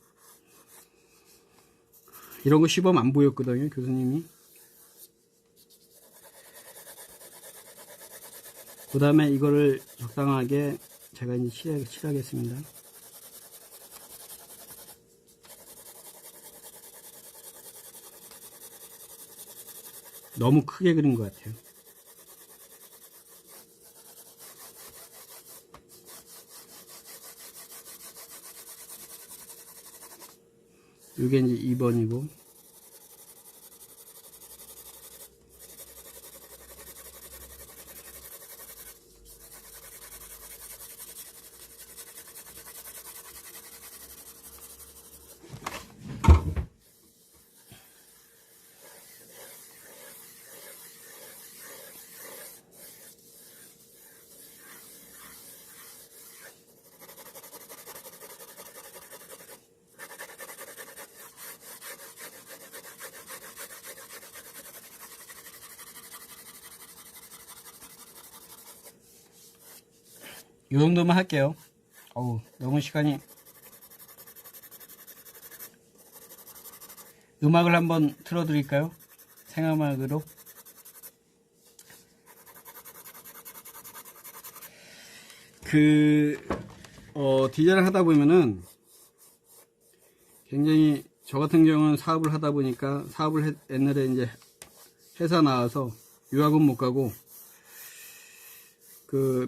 이런 거 시범 안 보였거든요, 교수님이. 그 다음에 이거를 적당하게 제가 이제 칠하겠습니다. 너무 크게 그린 것 같아요. 이게 이제 2번이고, 이 정도만 할게요. 어우, 너무 시간이. 음악을 한번 틀어 드릴까요? 생음악으로. 디자인을 하다 보면은 굉장히, 저 같은 경우는 사업을 하다 보니까, 옛날에 이제 회사 나와서 유학은 못 가고,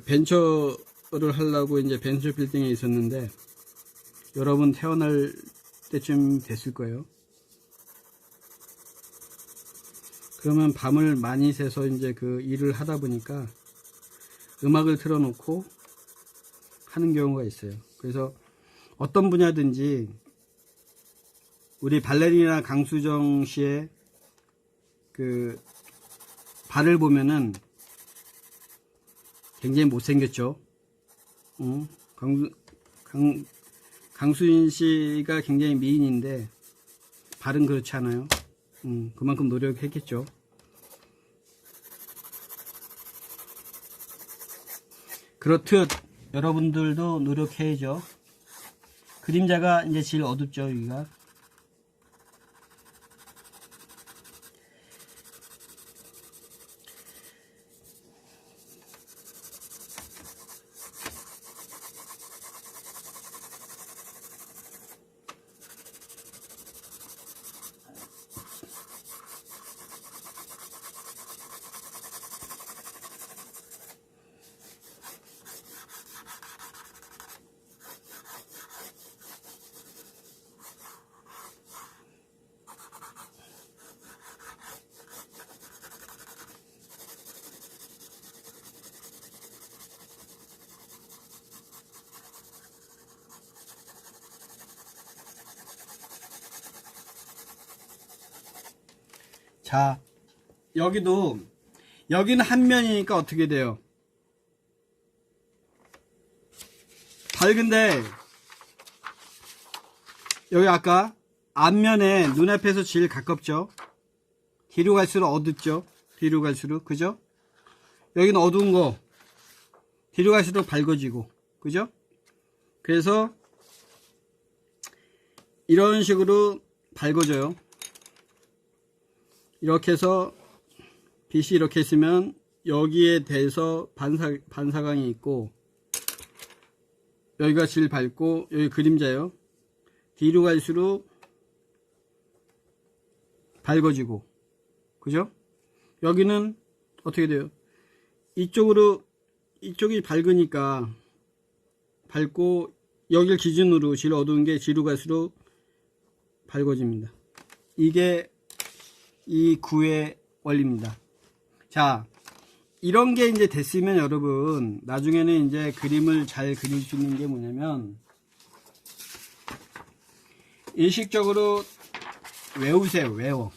벤처를 하려고 이제 벤처 빌딩에 있었는데, 여러분 태어날 때쯤 됐을 거예요. 그러면 밤을 많이 새서 이제 그 일을 하다 보니까 음악을 틀어놓고 하는 경우가 있어요. 그래서 어떤 분야든지 우리 발레리나 강수정 씨의 그 발을 보면은 굉장히 못생겼죠. 강수인 씨가 굉장히 미인인데 발은 그렇지 않아요. 그만큼 노력했겠죠. 그렇듯 여러분들도 노력해야죠. 그림자가 이제 제일 어둡죠, 여기가. 자, 여기는 한 면이니까 어떻게 돼요? 밝은데, 여기 아까 앞면에 눈앞에서 제일 가깝죠? 뒤로 갈수록 어둡죠? 뒤로 갈수록, 그죠? 여기는 어두운 거, 뒤로 갈수록 밝아지고, 그죠? 그래서, 이런 식으로 밝아져요. 이렇게 해서 빛이 이렇게 있으면 여기에 대해서 반사광이 있고, 여기가 제일 밝고 여기 그림자예요. 뒤로 갈수록 밝아지고, 그죠? 여기는 어떻게 돼요? 이쪽이 밝으니까 밝고, 여기를 기준으로 제일 어두운 게 뒤로 갈수록 밝아집니다. 이게 이 구의 원리입니다. 자, 이런 게 이제 됐으면 여러분, 나중에는 이제 그림을 잘 그릴 수 있는 게 뭐냐면, 일식적으로 외우세요. 외워.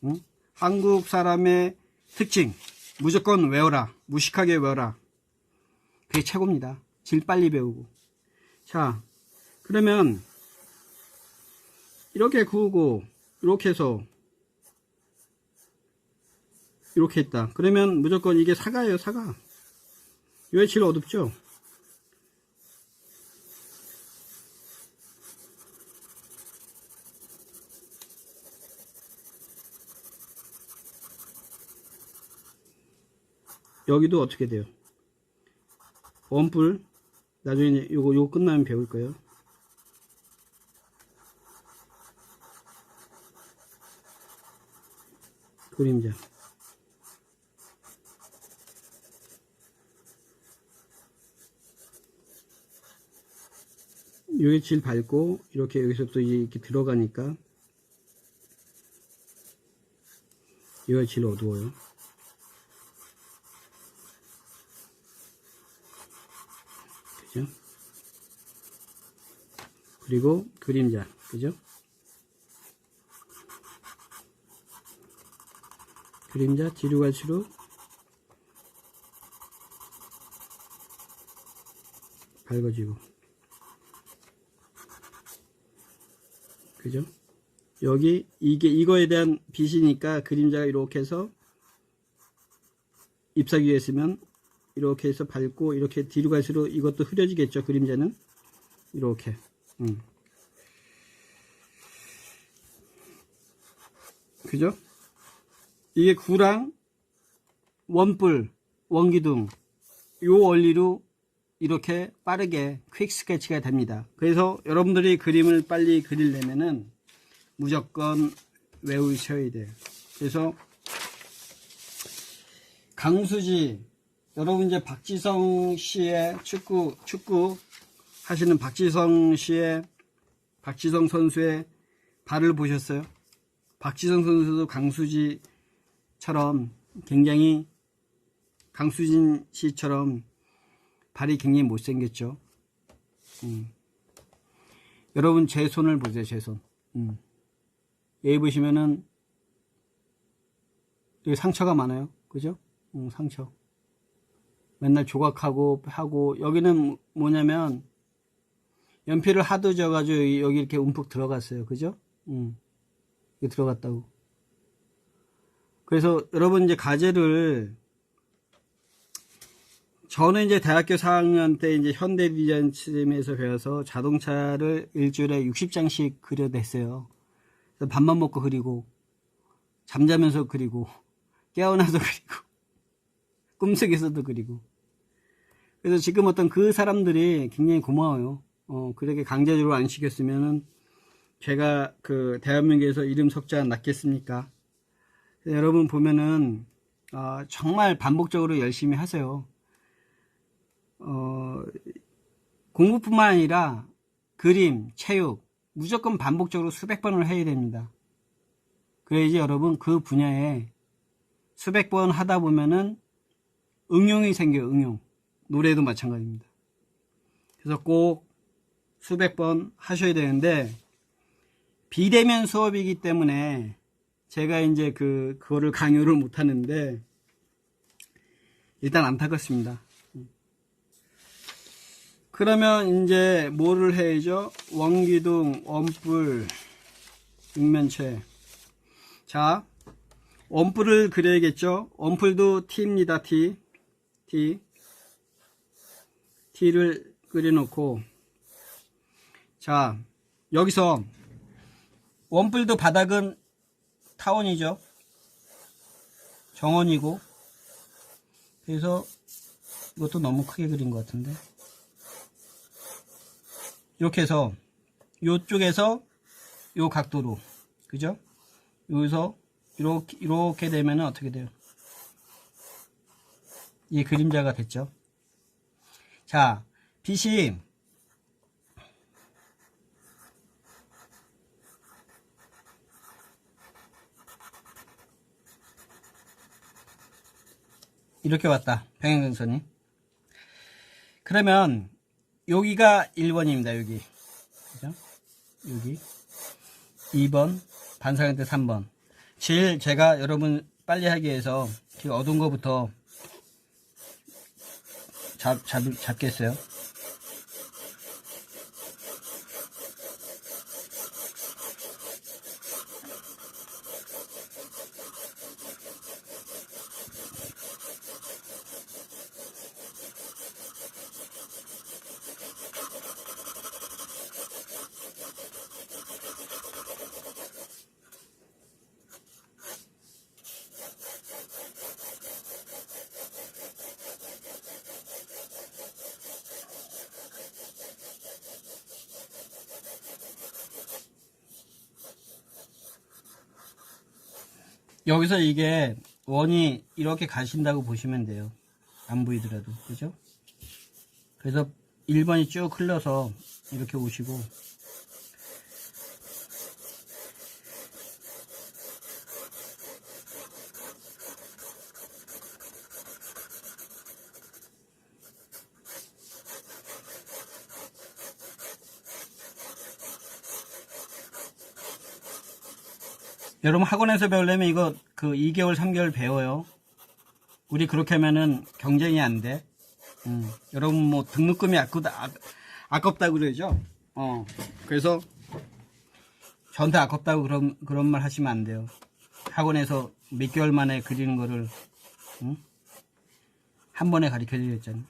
응? 한국 사람의 특징, 무조건 외워라. 무식하게 외워라. 그게 최고입니다. 제일 빨리 배우고. 자, 그러면 이렇게 그우고 이렇게 해서 이렇게 했다. 그러면 무조건 이게 사과예요. 사과. 이게 제일 어둡죠? 여기도 어떻게 돼요? 원뿔, 나중에 요거 끝나면 배울 거예요. 그림자. 여기 질 밝고, 이렇게 여기서부터 이렇게 들어가니까, 여기가 질 어두워요. 그죠? 그리고 그림자. 그죠? 그림자 뒤로 갈수록 밝아지고. 그죠? 여기 이거에 대한 빛이니까 그림자가 이렇게 해서 잎사귀 위에 있으면 이렇게 해서 밝고, 이렇게 뒤로 갈수록 이것도 흐려지겠죠. 그림자는 이렇게. 그죠? 이게 구랑 원뿔, 원기둥 요 원리로 이렇게 빠르게 퀵 스케치가 됩니다. 그래서 여러분들이 그림을 빨리 그리려면은 무조건 외우셔야 돼요. 그래서 강수지, 여러분 이제 박지성 씨의 축구 하시는 박지성 선수의 발을 보셨어요? 박지성 선수도 강수지처럼 굉장히, 강수진 씨처럼 발이 굉장히 못생겼죠. 여러분 제 손을 보세요. 제 손. 여기 보시면은 여기 상처가 많아요. 그죠? 상처. 맨날 조각하고 하고, 여기는 뭐냐면 연필을 하도 져가지고 여기 이렇게 움푹 들어갔어요. 그죠? 여기 들어갔다고. 그래서 여러분 이제 가제를, 저는 이제 대학교 4학년 때 이제 현대디자인팀에서 배워서 자동차를 일주일에 60장씩 그려냈어요. 그래서 밥만 먹고 그리고, 잠자면서 그리고, 깨어나서 그리고, 꿈속에서도 그리고. 그래서 지금 어떤 그 사람들이 굉장히 고마워요. 그렇게 강제적으로 안 시켰으면은 제가 그 대한민국에서 이름 석자 났겠습니까? 여러분 보면은 정말 반복적으로 열심히 하세요. 공부뿐만 아니라 그림, 체육 무조건 반복적으로 수백 번을 해야 됩니다. 그래야지 여러분 그 분야에 수백 번 하다 보면은 응용이 생겨요. 응용. 노래도 마찬가지입니다. 그래서 꼭 수백 번 하셔야 되는데, 비대면 수업이기 때문에 제가 이제 그거를 강요를 못 하는데, 일단 안타깝습니다. 그러면 이제 뭐를 해야죠? 원기둥, 원뿔, 육면체. 자, 원뿔을 그려야겠죠? 원뿔도 T입니다. T를 그려놓고, 자, 여기서 원뿔도 바닥은 타원이죠. 정원이고. 그래서 이것도 너무 크게 그린 것 같은데, 이렇게 해서 요쪽에서 요 각도로, 그죠? 여기서 이렇게 되면 어떻게 돼요? 이게 그림자가 됐죠. 자, 빛이 이렇게 왔다. 평행선이. 그러면 여기가 1번입니다. 여기. 그죠? 여기 2번, 반사각대 3번. 제일 제가 여러분 빨리 하기 위해서 그 어두운 거부터 잡겠어요. 여기서 이게 원이 이렇게 가신다고 보시면 돼요. 안 보이더라도. 그죠? 그래서 1번이 쭉 흘러서 이렇게 오시고, 여러분 학원에서 배우려면 이거 그 2개월 3개월 배워요. 우리 그렇게 하면은 경쟁이 안 돼. 여러분 뭐 등록금이 아깝다고 그러죠. 그래서 저한테 아깝다고 그런 말 하시면 안 돼요. 학원에서 몇 개월 만에 그리는 거를 한 번에 가르쳐 드렸잖아요.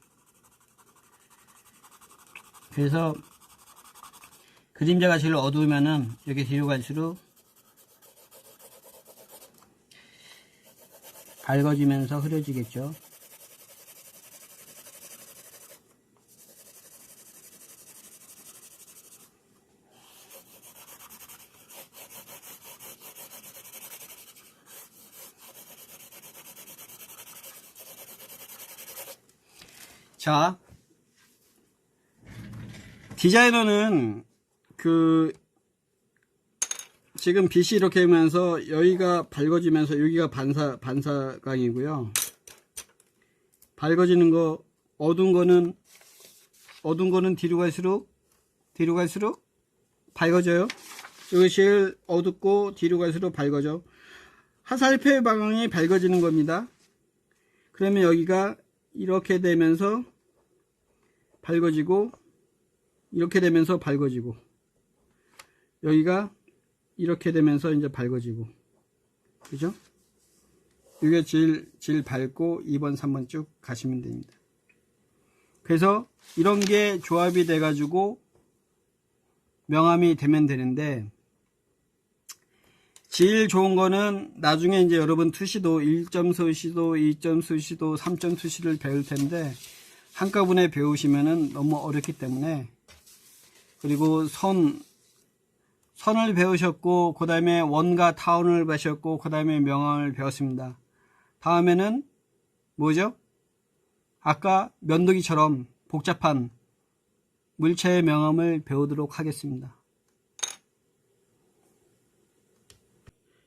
그래서 그림자가 제일 어두우면은 이렇게 뒤로 갈수록 밝아지면서 흐려지겠죠. 자, 디자이너는 지금 빛이 이렇게 오면서 여기가 밝아지면서 여기가 반사광이고요. 밝아지는 거, 어두운 거는 뒤로 갈수록 밝아져요. 여기 제일 어둡고 뒤로 갈수록 밝아져. 화살표 방향이 밝아지는 겁니다. 그러면 여기가 이렇게 되면서 밝아지고, 이렇게 되면서 밝아지고, 여기가 이렇게 되면서 이제 밝아지고, 그죠? 이게 제일 밝고 2번 3번 쭉 가시면 됩니다. 그래서 이런 게 조합이 돼 가지고 명암이 되면 되는데, 제일 좋은 거는 나중에 이제 여러분 투시도 1.수시도 2.수시도 3.수시를 배울 텐데 한꺼번에 배우시면은 너무 어렵기 때문에, 그리고 선을 배우셨고 그 다음에 원과 타원을 배우셨고 그 다음에 명암을 배웠습니다. 다음에는 뭐죠? 아까 면도기처럼 복잡한 물체의 명암을 배우도록 하겠습니다.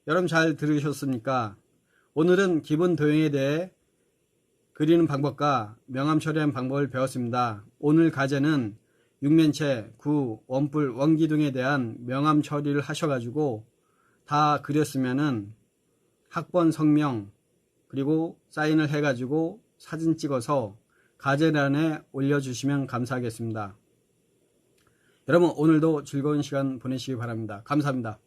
여러분 잘 들으셨습니까? 오늘은 기본 도형에 대해 그리는 방법과 명암 처리하는 방법을 배웠습니다. 오늘 과제는 육면체, 구, 원뿔, 원기둥에 대한 명암 처리를 하셔가지고 다 그렸으면은 학번 성명 그리고 사인을 해가지고 사진 찍어서 과제란에 올려주시면 감사하겠습니다. 여러분 오늘도 즐거운 시간 보내시기 바랍니다. 감사합니다.